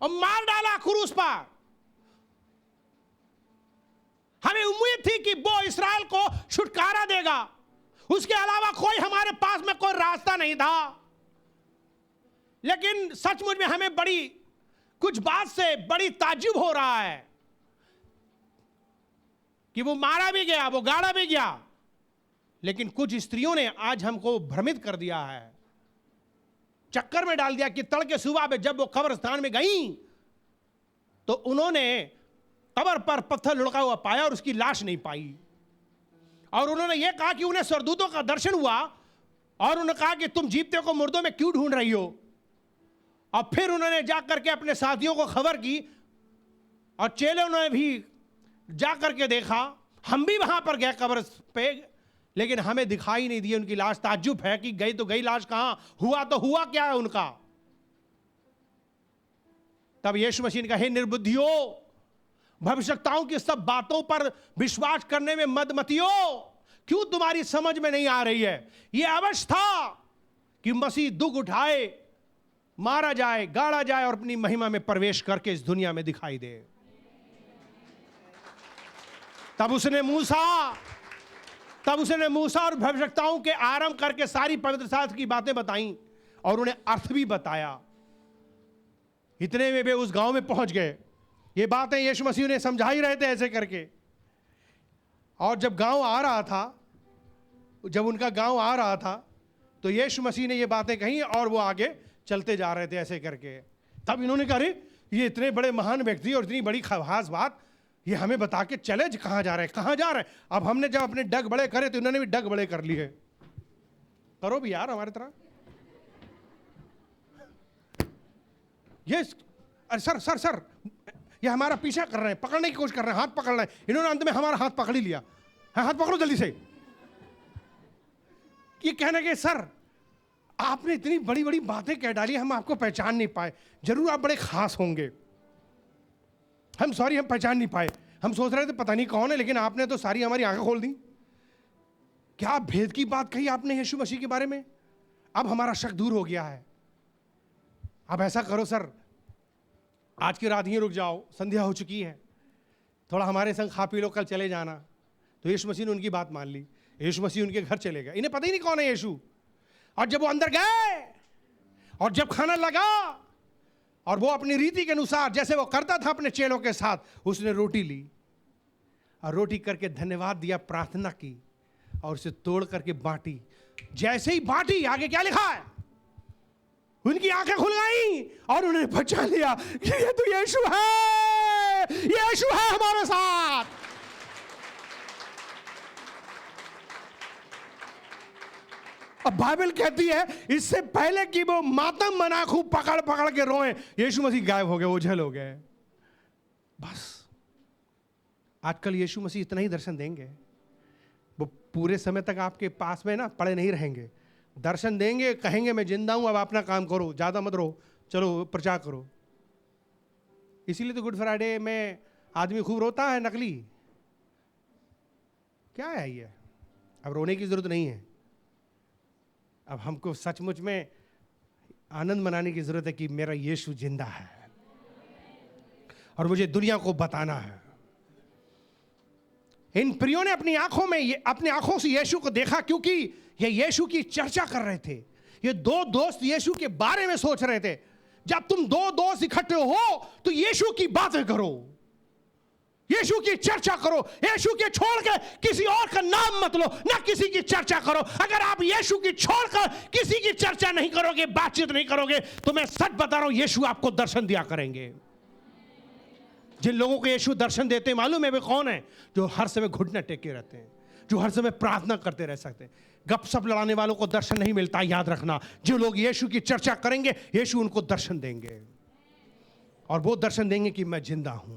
और मार डाला क्रूस पर। हमें उम्मीद थी कि वो इस्राएल को छुटकारा देगा, उसके अलावा कोई हमारे पास में कोई रास्ता नहीं था। लेकिन सचमुच में हमें बड़ी कुछ बात से बड़ी ताज्जुब हो रहा है कि वो मारा भी गया, वो गाड़ा भी गया, लेकिन कुछ स्त्रियों ने आज हमको भ्रमित कर दिया है, चक्कर में डाल दिया कि तड़के सुबह में जब वो कब्रिस्तान में गई तो उन्होंने कब्र पर पत्थर लुढ़का हुआ पाया और उसकी लाश नहीं पाई। और उन्होंने ये कहा कि उन्हें स्वर्गदूतों का दर्शन हुआ और उन्होंने कहा कि तुम जीवते को मुर्दों में क्यों ढूंढ रही हो। और फिर उन्होंने जाकर के अपने साथियों को खबर की और चेलों ने भी जाकर के देखा। हम भी वहां पर गए कब्र पे, लेकिन हमें दिखाई नहीं दी उनकी लाश। ताज्जुब है कि गई तो गई, लाश कहां? हुआ तो हुआ क्या है उनका? तब यीशु मसीह ने कहा, हे निर्बुद्धियों, भविष्यताओं की सब बातों पर विश्वास करने में मदमतियो, क्यों तुम्हारी समझ में नहीं आ रही है? यह अवश्य था कि मसीह दुख उठाए, मारा जाए, गाड़ा जाए और अपनी महिमा में प्रवेश करके इस दुनिया में दिखाई दे। तब उसने मूसा और भविष्यताओं के आरंभ करके सारी पवित्र शास्त्र की बातें बताई और उन्हें अर्थ भी बताया। इतने में वे उस गांव में पहुंच गए। ये बातें यीशु मसीह ने समझा ही रहे थे ऐसे करके। और जब गांव आ रहा था जब उनका गांव आ रहा था तो यीशु मसीह ने ये बातें कही और वो आगे चलते जा रहे थे ऐसे करके। तब इन्होंने कहा, अरे ये इतने बड़े महान व्यक्ति और इतनी बड़ी खास बात, ये हमें बता के चले कहाँ जा रहे हैं, कहाँ जा रहे हैं। अब हमने जब अपने डग बड़े करे तो इन्होंने भी डग बड़े कर लिए। करो भी यार हमारे तरह। ये अरे सर सर सर, ये हमारा पीछा कर रहे हैं, पकड़ने की कोशिश कर रहे हैं, हाथ पकड़ रहे हैं। इन्होंने अंत में हमारा हाथ पकड़ ही लिया। हाँ, हाथ पकड़ो जल्दी से। ये कहने के, सर आपने इतनी बड़ी बड़ी बातें कह डाली, हम आपको पहचान नहीं पाए। जरूर आप बड़े खास होंगे, हम सॉरी, हम पहचान नहीं पाए। हम सोच रहे थे पता नहीं कौन है, लेकिन आपने तो सारी हमारी आंखें खोल दी। क्या भेद की बात कही आपने यीशु मसीह के बारे में। अब हमारा शक दूर हो गया है। अब ऐसा करो सर, आज की रात यहीं रुक जाओ, संध्या हो चुकी है, थोड़ा हमारे संग खा पी लो, कल चले जाना। तो यीशु मसीह ने उनकी बात मान ली। यीशु मसीह उनके घर चले गए। इन्हें पता ही नहीं कौन है यीशु। और जब वो अंदर गए और जब खाना लगा और वो अपनी रीति के अनुसार जैसे वो करता था अपने चेलों के साथ, उसने रोटी ली और रोटी करके धन्यवाद दिया, प्रार्थना की और उसे तोड़ करके बांटी। जैसे ही बांटी, आगे क्या लिखा है, उनकी आंखें खुल गई और उन्होंने पहचान लिया कि ये तो यीशु है, यीशु है हमारे साथ। अब बाइबल कहती है इससे पहले कि वो मातम मना खूब पकड़ पकड़ के रोए, यीशु मसीह गायब हो गए, ओझल हो गए। बस आजकल यीशु मसीह इतना ही दर्शन देंगे, वो पूरे समय तक आपके पास में ना पड़े नहीं रहेंगे। दर्शन देंगे, कहेंगे मैं जिंदा हूं, अब अपना काम करो, ज्यादा मत रहो, चलो प्रचार करो। इसीलिए तो गुड फ्राइडे में आदमी खूब रोता है, नकली। क्या है ये? अब रोने की जरूरत नहीं है। अब हमको सचमुच में आनंद मनाने की जरूरत है कि मेरा यीशु जिंदा है और मुझे दुनिया को बताना है। इन प्रियों ने अपनी आंखों से यीशु को देखा, क्योंकि ये यीशु की चर्चा कर रहे थे। ये दो दोस्त यीशु के बारे में सोच रहे थे। जब तुम दो दोस्त इकट्ठे हो तो यीशु की बातें करो, यीशु की चर्चा करो। यीशु के छोड़ के किसी और का नाम मत लो, ना किसी की चर्चा करो। अगर आप यीशु की छोड़कर किसी की चर्चा नहीं करोगे, बातचीत नहीं करोगे, तो मैं सच बता रहा हूं, यीशु आपको दर्शन दिया करेंगे। जिन लोगों को यीशु दर्शन देते हैं, मालूम है वे कौन है? जो हर समय घुटने टेके रहते हैं, जो हर समय प्रार्थना करते रह सकते हैं। गपशप लड़ाने वालों को दर्शन नहीं मिलता, याद रखना। जो लोग यीशु की चर्चा करेंगे, यीशु उनको दर्शन देंगे और वो दर्शन देंगे कि मैं जिंदा हूं।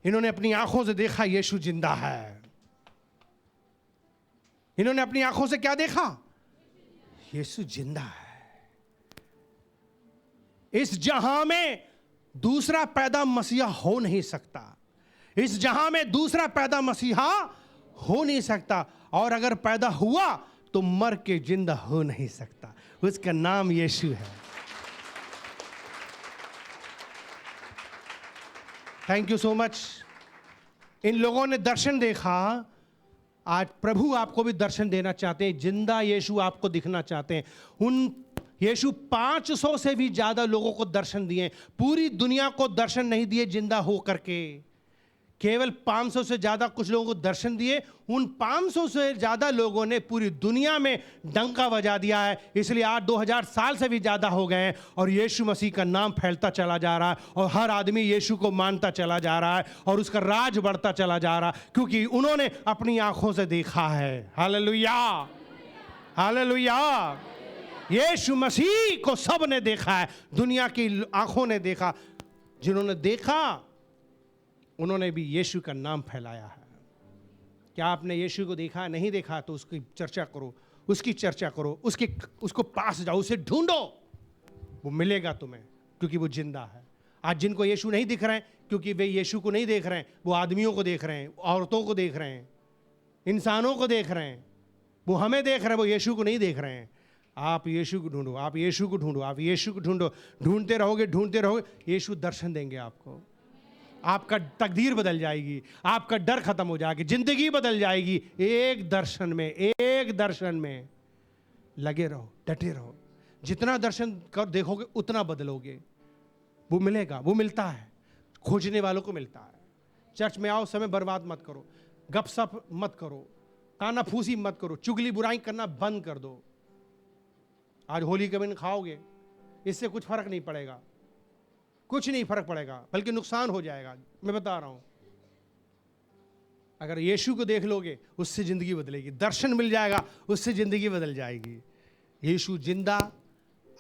इन्होंने अपनी आंखों से देखा यीशु जिंदा है। इन्होंने अपनी आंखों से क्या देखा? यीशु जिंदा है। इस जहां में दूसरा पैदा मसीहा हो नहीं सकता। इस जहां में दूसरा पैदा मसीहा हो नहीं सकता, और अगर पैदा हुआ तो मर के जिंदा हो नहीं सकता। उसका नाम यीशु है। Thank you so much. इन लोगों ने दर्शन देखा। आज प्रभु आपको भी दर्शन देना चाहते हैं। जिंदा यीशु आपको दिखना चाहते हैं। उन यीशु 500 से भी ज्यादा लोगों को दर्शन दिए, पूरी दुनिया को दर्शन नहीं दिए जिंदा हो करके। केवल 500 से ज्यादा कुछ लोगों को दर्शन दिए। उन 500 से ज्यादा लोगों ने पूरी दुनिया में डंका बजा दिया है। इसलिए आज 2000 साल से भी ज्यादा हो गए हैं और यीशु मसीह का नाम फैलता चला जा रहा है और हर आदमी यीशु को मानता चला जा रहा है और उसका राज बढ़ता चला जा रहा है, क्योंकि उन्होंने अपनी आंखों से देखा है। Hallelujah, hallelujah. यीशु मसीह को सब ने देखा है, दुनिया की आंखों ने देखा। जिन्होंने देखा उन्होंने भी यीशु का नाम फैलाया है। क्या आपने यीशु को देखा? नहीं देखा तो उसकी चर्चा करो, उसकी चर्चा करो, उसको पास जाओ, उसे ढूंढो, वो मिलेगा तुम्हें, क्योंकि वो जिंदा है। आज जिनको यीशु नहीं दिख रहे हैं, क्योंकि वे यीशु को नहीं देख रहे हैं, वो आदमियों को देख रहे हैं, औरतों को देख रहे हैं, इंसानों को देख रहे हैं, वो हमें देख रहे हैं, वो यीशु को नहीं देख रहे हैं। आप यीशु को ढूंढो, आप यीशु को ढूंढो, आप यीशु को ढूंढो। ढूंढते रहोगे, यीशु दर्शन देंगे आपको। आपका तकदीर बदल जाएगी, आपका डर खत्म हो जाएगा, जिंदगी बदल जाएगी। एक दर्शन में लगे रहो, डटे रहो। जितना दर्शन कर देखोगे उतना बदलोगे। वो मिलेगा, वो मिलता है, खोजने वालों को मिलता है। चर्च में आओ, समय बर्बाद मत करो, गपशप मत करो, कानाफूसी मत करो, चुगली बुराई करना बंद कर दो। आज होली के दिन खाओगे, इससे कुछ फर्क नहीं पड़ेगा, कुछ नहीं फर्क पड़ेगा, बल्कि नुकसान हो जाएगा। मैं बता रहा हूं, अगर यीशु को देख लोगे उससे जिंदगी बदलेगी, दर्शन मिल जाएगा उससे जिंदगी बदल जाएगी। यीशु जिंदा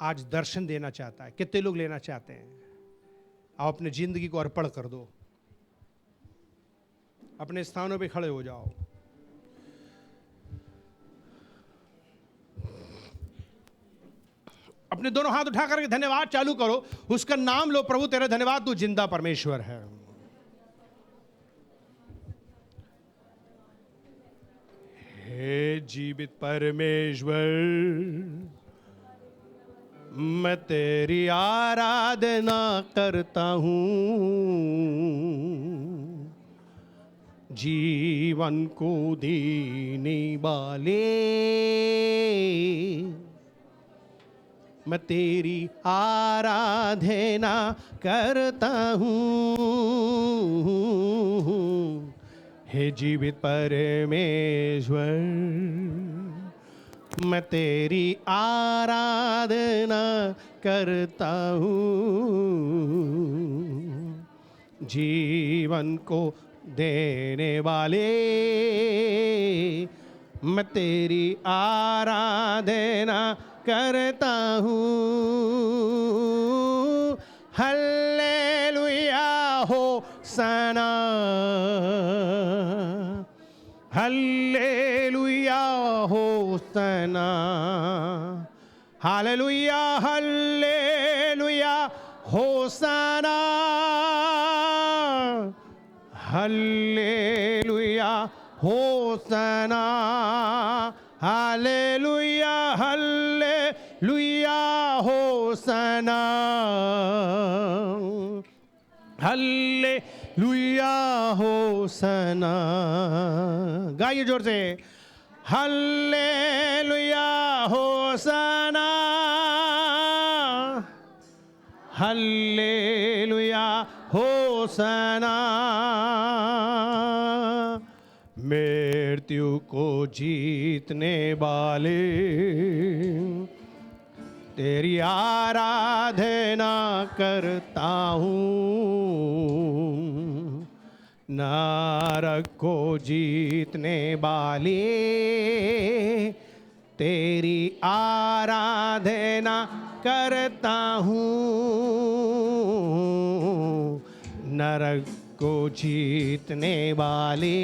आज दर्शन देना चाहता है। कितने लोग लेना चाहते हैं? आप अपनी जिंदगी को अर्पण कर दो। अपने स्थानों पे खड़े हो जाओ। अपने दोनों हाथ उठा करके धन्यवाद चालू करो, उसका नाम लो। प्रभु तेरा धन्यवाद, तू जिंदा परमेश्वर है। हे जीवित परमेश्वर, मैं तेरी आराधना करता हूँ। जीवन को देने वाले, मैं तेरी आराधना करता हूँ। हे जीवित परमेश्वर, मैं तेरी आराधना करता हूँ। जीवन को देने वाले, मैं तेरी आराधना करता हूँ। हल्लेलुया हो सना, हल्लेलुया हो सना, हालेलुया हल्लेलुया हो सना, हल्लेलुया हो सना, हालेलुया हल्लेलुया हो सना, हल्लेलुया हो सना। गाइए जोर से, हल्लेलुया हो सना, हल्लेलुया हो सना। मृत्यु को जीतने वाले, तेरी आराधना करता हूँ। नरक को जीतने वाले, तेरी आराधना करता हूँ। नरक को जीतने वाले,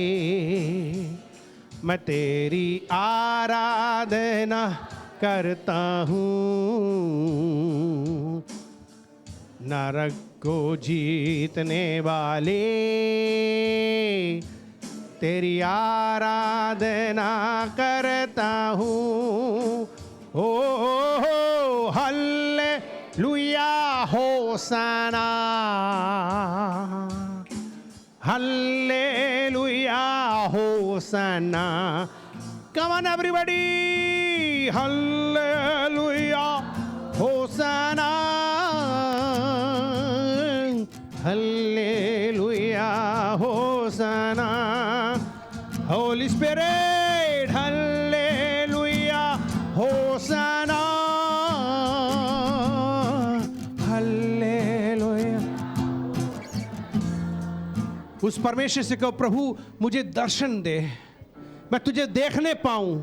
मैं तेरी आराधना करता हूँ। नरक को जीतने वाले, तेरी आराधना करता हूँ। ओ hallelujah hosanna, hallelujah hosanna. Come on everybody, hallelujah, hosanna, hallelujah, hosanna. Holy Spirit, hallelujah, hosanna, hallelujah. उस परमेश्वर से कहो, प्रभु मुझे दर्शन दे, मैं तुझे देखने पाऊं,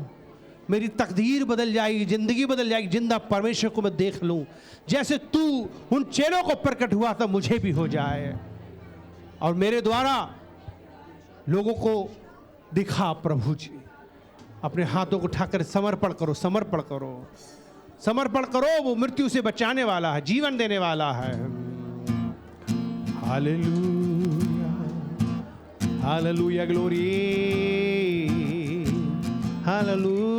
मेरी तकदीर बदल जाएगी, जिंदगी बदल जाएगी। जिंदा परमेश्वर को मैं देख लूं, जैसे तू उन चेलों को प्रकट हुआ था मुझे भी हो जाए, और मेरे द्वारा लोगों को दिखा। प्रभु जी, अपने हाथों को उठाकर समर्पण करो, समर्पण करो, समर्पण करो। वो मृत्यु से बचाने वाला है, जीवन देने वाला है। Hallelujah, hallelujah, glory, hallelujah.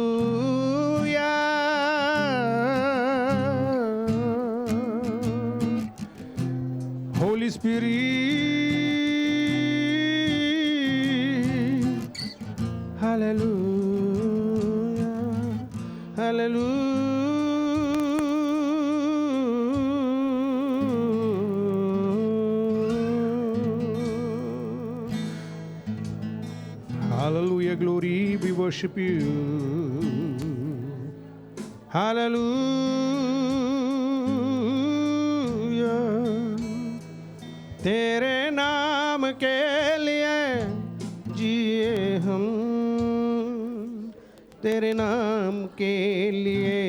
Holi spirit, hallelujah, hallelujah. Hallelujah, glory, we worship you. Hallelujah. तेरे नाम के लिए जिए हम, तेरे नाम के लिए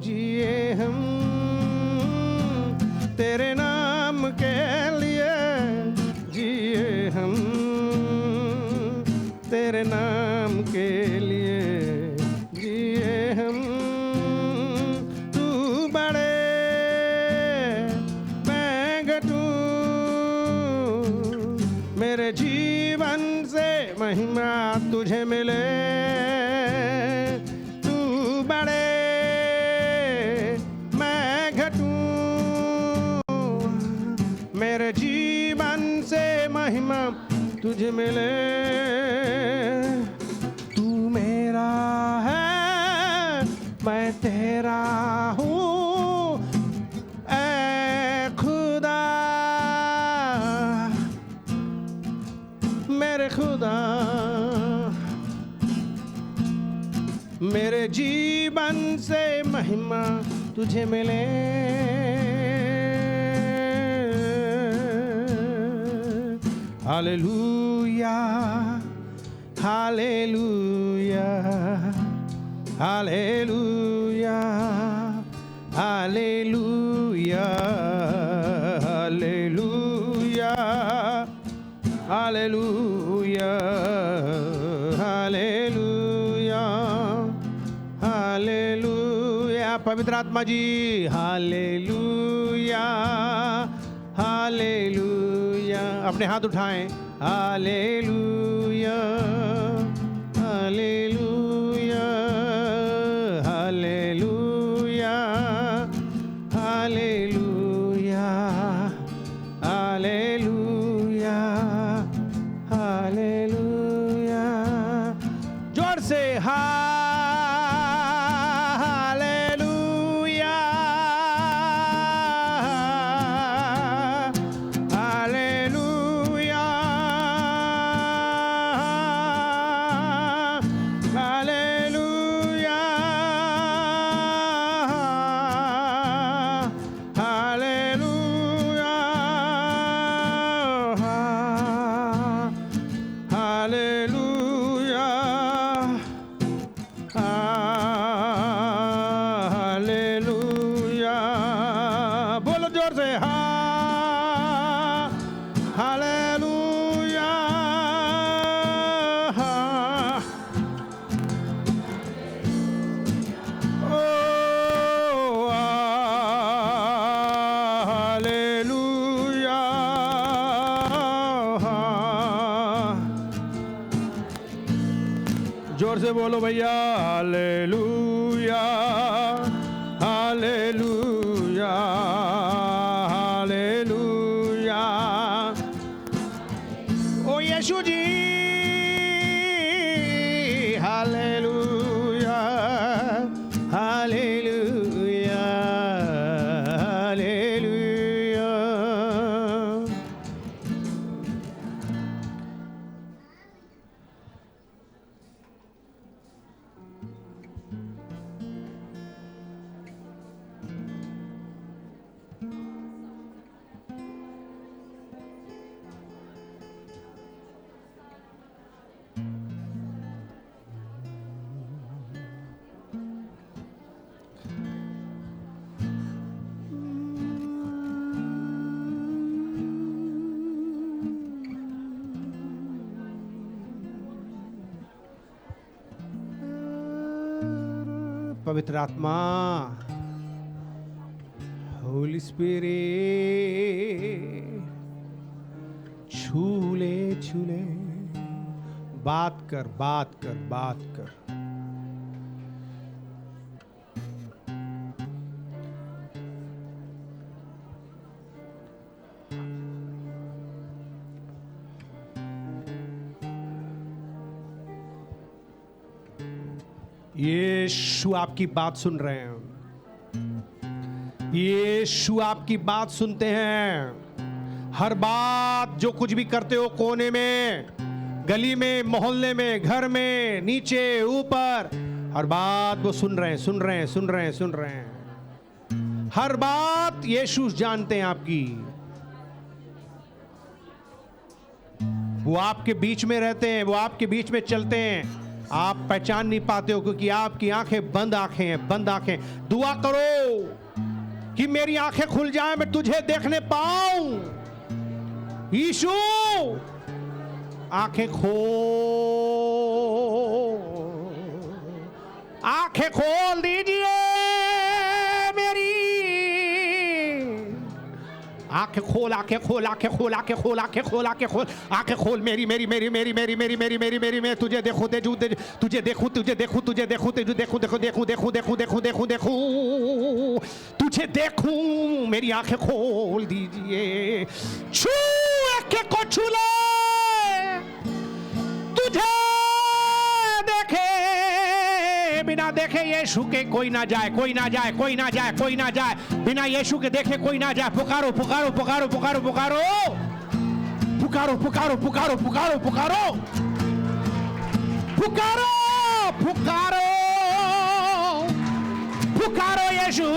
जिए हम, तेरे नाम के लिए जिए हम, तेरे नाम के लिए जिए हम। तू बड़े मैं घटूं, मेरे जीवन से महिमा तुझे मिले। तू बड़े मैं घटूं, मेरे जीवन से महिमा तुझे मिले। तू मेरा है मैं तेरा हूँ, ऐ खुदा मेरे खुदा, मेरे जीवन से महिमा तुझे मिले। Hallelujah hallelujah hallelujah hallelujah hallelujah hallelujah hallelujah hallelujah. पवित्र आत्मा जी हालेलुया हालेलुया। अपने हाथ उठाएं। Hallelujah hallelujah hallelujah hallelujah hallelujah hallelujah. जोर से hallelujah hallelujah hallelujah hallelujah hallelujah hallelujah. बोलो जोर से हालेलुया। ओ हालेलुया। जोर से बोलो भैया। Hallelujah hallelujah hallelujah. ओ Yeshu ji hallelujah hallelujah hallelujah. पवित्र आत्मा होली स्पिरिट छूले छूले बात कर बात कर बात कर। यीशु आपकी बात सुन रहे हैं। यीशु आपकी बात सुनते हैं। हर बात जो कुछ भी करते हो कोने में गली में, मोहल्ले में, घर में, नीचे, ऊपर, हर बात वो सुन रहे हैं, सुन रहे हैं, सुन रहे हैं, सुन रहे हैं। हर बात यीशु जानते हैं आपकी। वो आपके बीच में रहते हैं, वो आपके बीच में चलते हैं। आप पहचान नहीं पाते हो क्योंकि आपकी आंखें बंद आंखें हैं, बंद आंखें। दुआ करो कि मेरी आंखें खुल जाए, मैं तुझे देखने पाऊं। यीशु आंखें खोल दीजिए मेरी। आंखें खोल, आंखें खोल, आंखें खोल, आंखें खोल, आंखें खोल, आंखें खोल, आंखें खोल मेरी मेरी मेरी मेरी मेरी मेरी मेरी मेरी मेरी मैं तुझे देखूं, तुझे देखूं, तुझे देखूं, तुझे देखूं, तुझे देखूं, देखूं, देखूं, देखूं, देखूं, देखूं, देखूं, देखूं, तुझे देखूं। मेरी आंखें खोल दीजिए। छू आंखें को छू ले, तुझे देखे बिना देखे यीशु के कोई ना जाए, कोई ना जाए, कोई ना जाए, कोई ना जाए। बिना यीशु के देखे कोई ना जाए। पुकारो पुकारो पुकारो पुकारो पुकारो पुकारो पुकारो पुकारो पुकारो पुकारो पुकारो पुकारो पुकारो यीशु।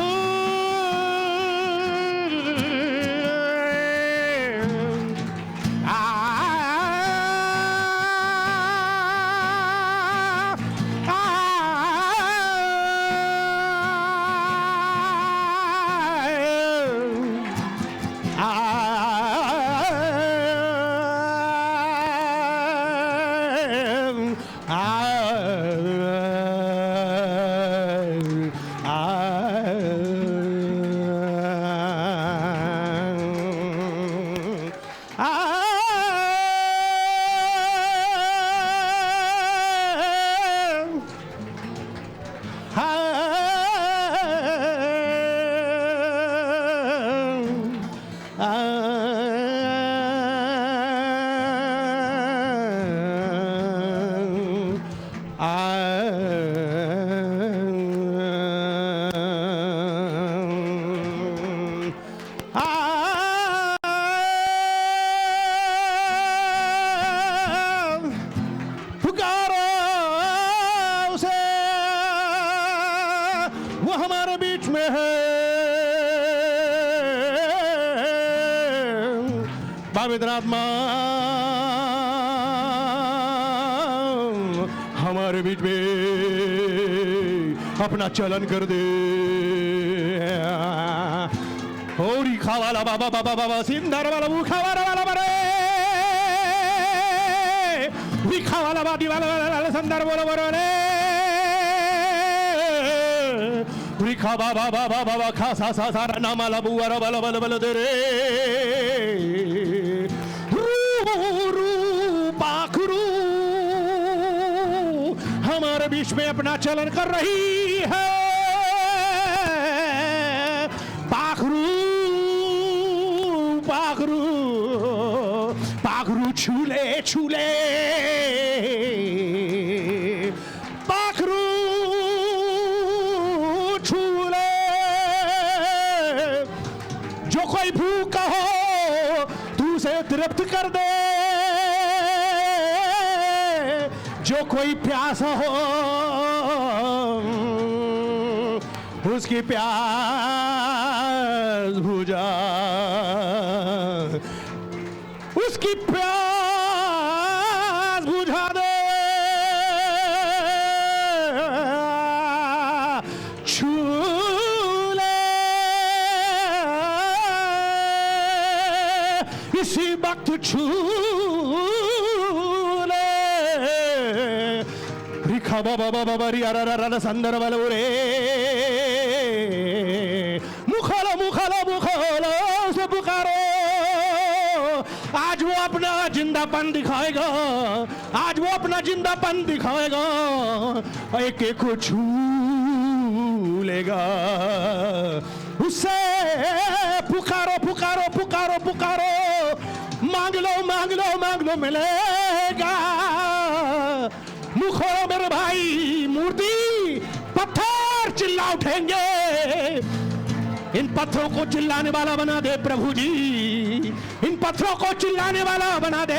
पवित्र आत्मा हमारे बीच में अपना चलन कर दे। होरी खावाला बाबा बाबा बाबा सिंदर वाला खावाला वाला बरे खावाला बादी वाला संदर बोलो बोलो रे खा बाबा बाबा बाबा खा सा सा सारा नामा लबू वाला वाला वाला वाला दे रे पाखरू हमारे बीच में अपना चलन कर रही है। पाखरू पाखरू पाखरू छूले छूले पाखरू छूले जो कोई भूखा हो तू उसे तृप्त कर दे, जो कोई प्यासा हो उसकी प्यास बुझा, उसकी प्यास बुझा दे। छू ले इसी वक्त छू बाबा बाबा रियारा रा संदर वाले रे मुखाला मुखाला मुखाला से पुकारो। आज वो अपना जिंदापन दिखाएगा, आज वो अपना जिंदापन दिखाएगा, एक एक को छू लेगा। उससे पुकारो पुकारो पुकारो पुकारो, मांग लो मांग लो मांग लो मिलेगा। मुखो मेरे भाई, मूर्ति पत्थर चिल्ला उठेंगे, इन पत्थरों को चिल्लाने वाला बना दे प्रभु जी, इन पत्थरों को चिल्लाने वाला बना दे,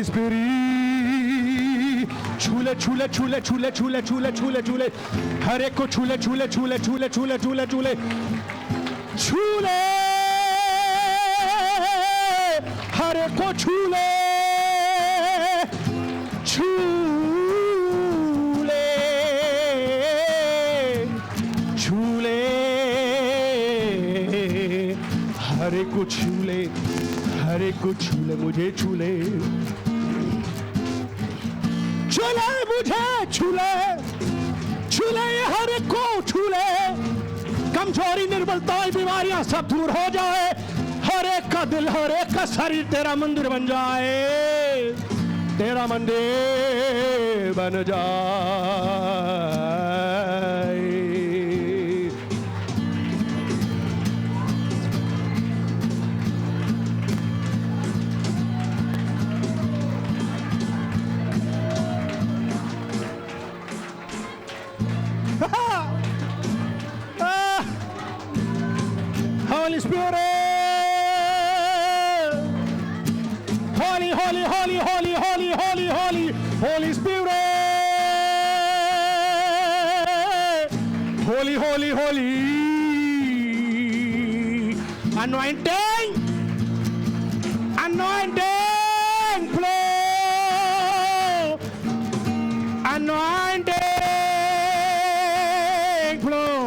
होली स्पिरिट छूले छूले छूले छूले छूले छूले छूले छूले हर एक को छूले छूले छूले छूले छूले छूले छूले छूले हर एक को छूले छूले छूले हर एक को छूले हर एक को छूले मुझे छूले छूले मुझे छूले छूले हर एक को छूले कमजोरी निर्बलताएं बीमारियां सब दूर हो जाए हर एक का दिल हर एक का शरीर तेरा मंदिर बन जाए तेरा मंदिर बन जाए Holy Spirit, holy, holy, holy, holy, holy, holy, holy, Holy Spirit, holy, holy, holy, anointing, anointing, flow, anointing, flow,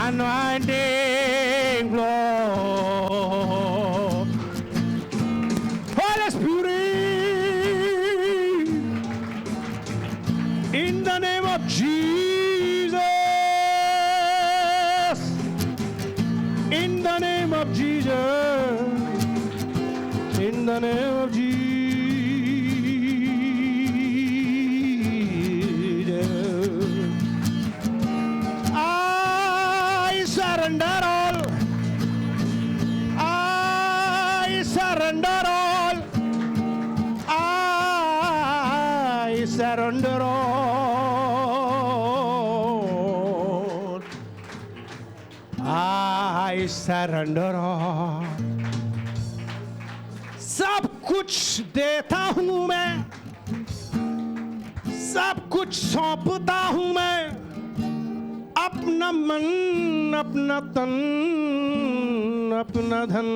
anointing, flow. Holy Spirit, in the name of Jesus, in the name of Jesus, in the name of Jesus, I surrender all. I surrender all. I surrender all. I surrender all. सब कुछ देता हूं मैं, सब कुछ सौंपता हूं मैं, अपना मन, अपना तन, अपना धन,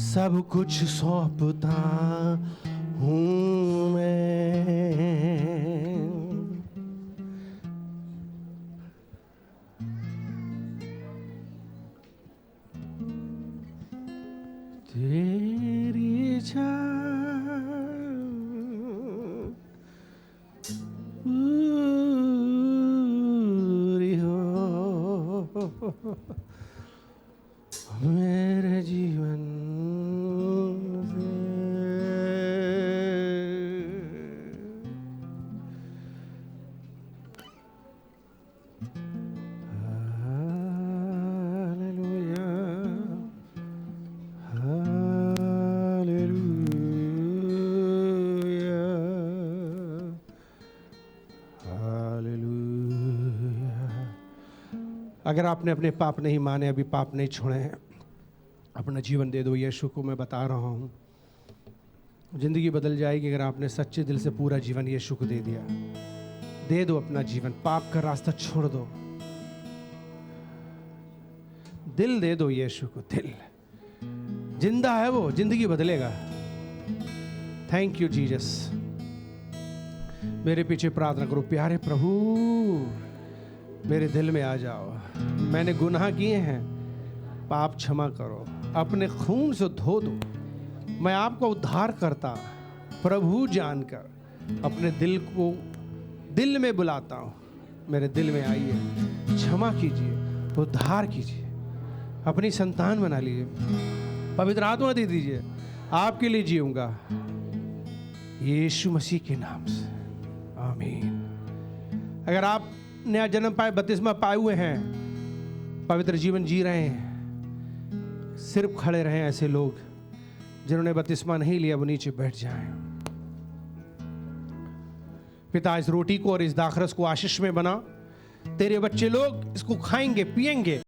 सब कुछ सौंपता हूं मैं। तेरी जान पूरी हो मेरे जीवन से। अगर आपने अपने पाप नहीं माने, अभी पाप नहीं छोड़े हैं, अपना जीवन दे दो यीशु को। मैं बता रहा हूँ ज़िंदगी बदल जाएगी अगर आपने सच्चे दिल से पूरा जीवन यीशु को दे दिया। दे दो अपना जीवन, पाप का रास्ता छोड़ दो, दिल दे दो यीशु को। दिल जिंदा है, वो जिंदगी बदलेगा। Thank you Jesus. मेरे पीछे प्रार्थना करो, प्यारे प्रभु मेरे दिल में आ जाओ। मैंने गुनाह किए हैं, पाप क्षमा करो, अपने खून से धो दो। मैं आपका उद्धार करता प्रभु जानकर अपने दिल को दिल में बुलाता हूँ। मेरे दिल में आइए, क्षमा कीजिए, उद्धार कीजिए, अपनी संतान बना लीजिए, पवित्र आत्मा दे दीजिए। आपके लिए जीऊंगा यीशु मसीह के नाम से, आमीन। अगर आप नया जन्म पाए, बपतिस्मा पाए हुए हैं, पवित्र जीवन जी रहे हैं, सिर्फ खड़े रहें। ऐसे लोग जिन्होंने बपतिस्मा नहीं लिया वो नीचे बैठ जाएं। पिता, इस रोटी को और इस दाखरस को आशीष में बना। तेरे बच्चे लोग इसको खाएंगे, पिएंगे।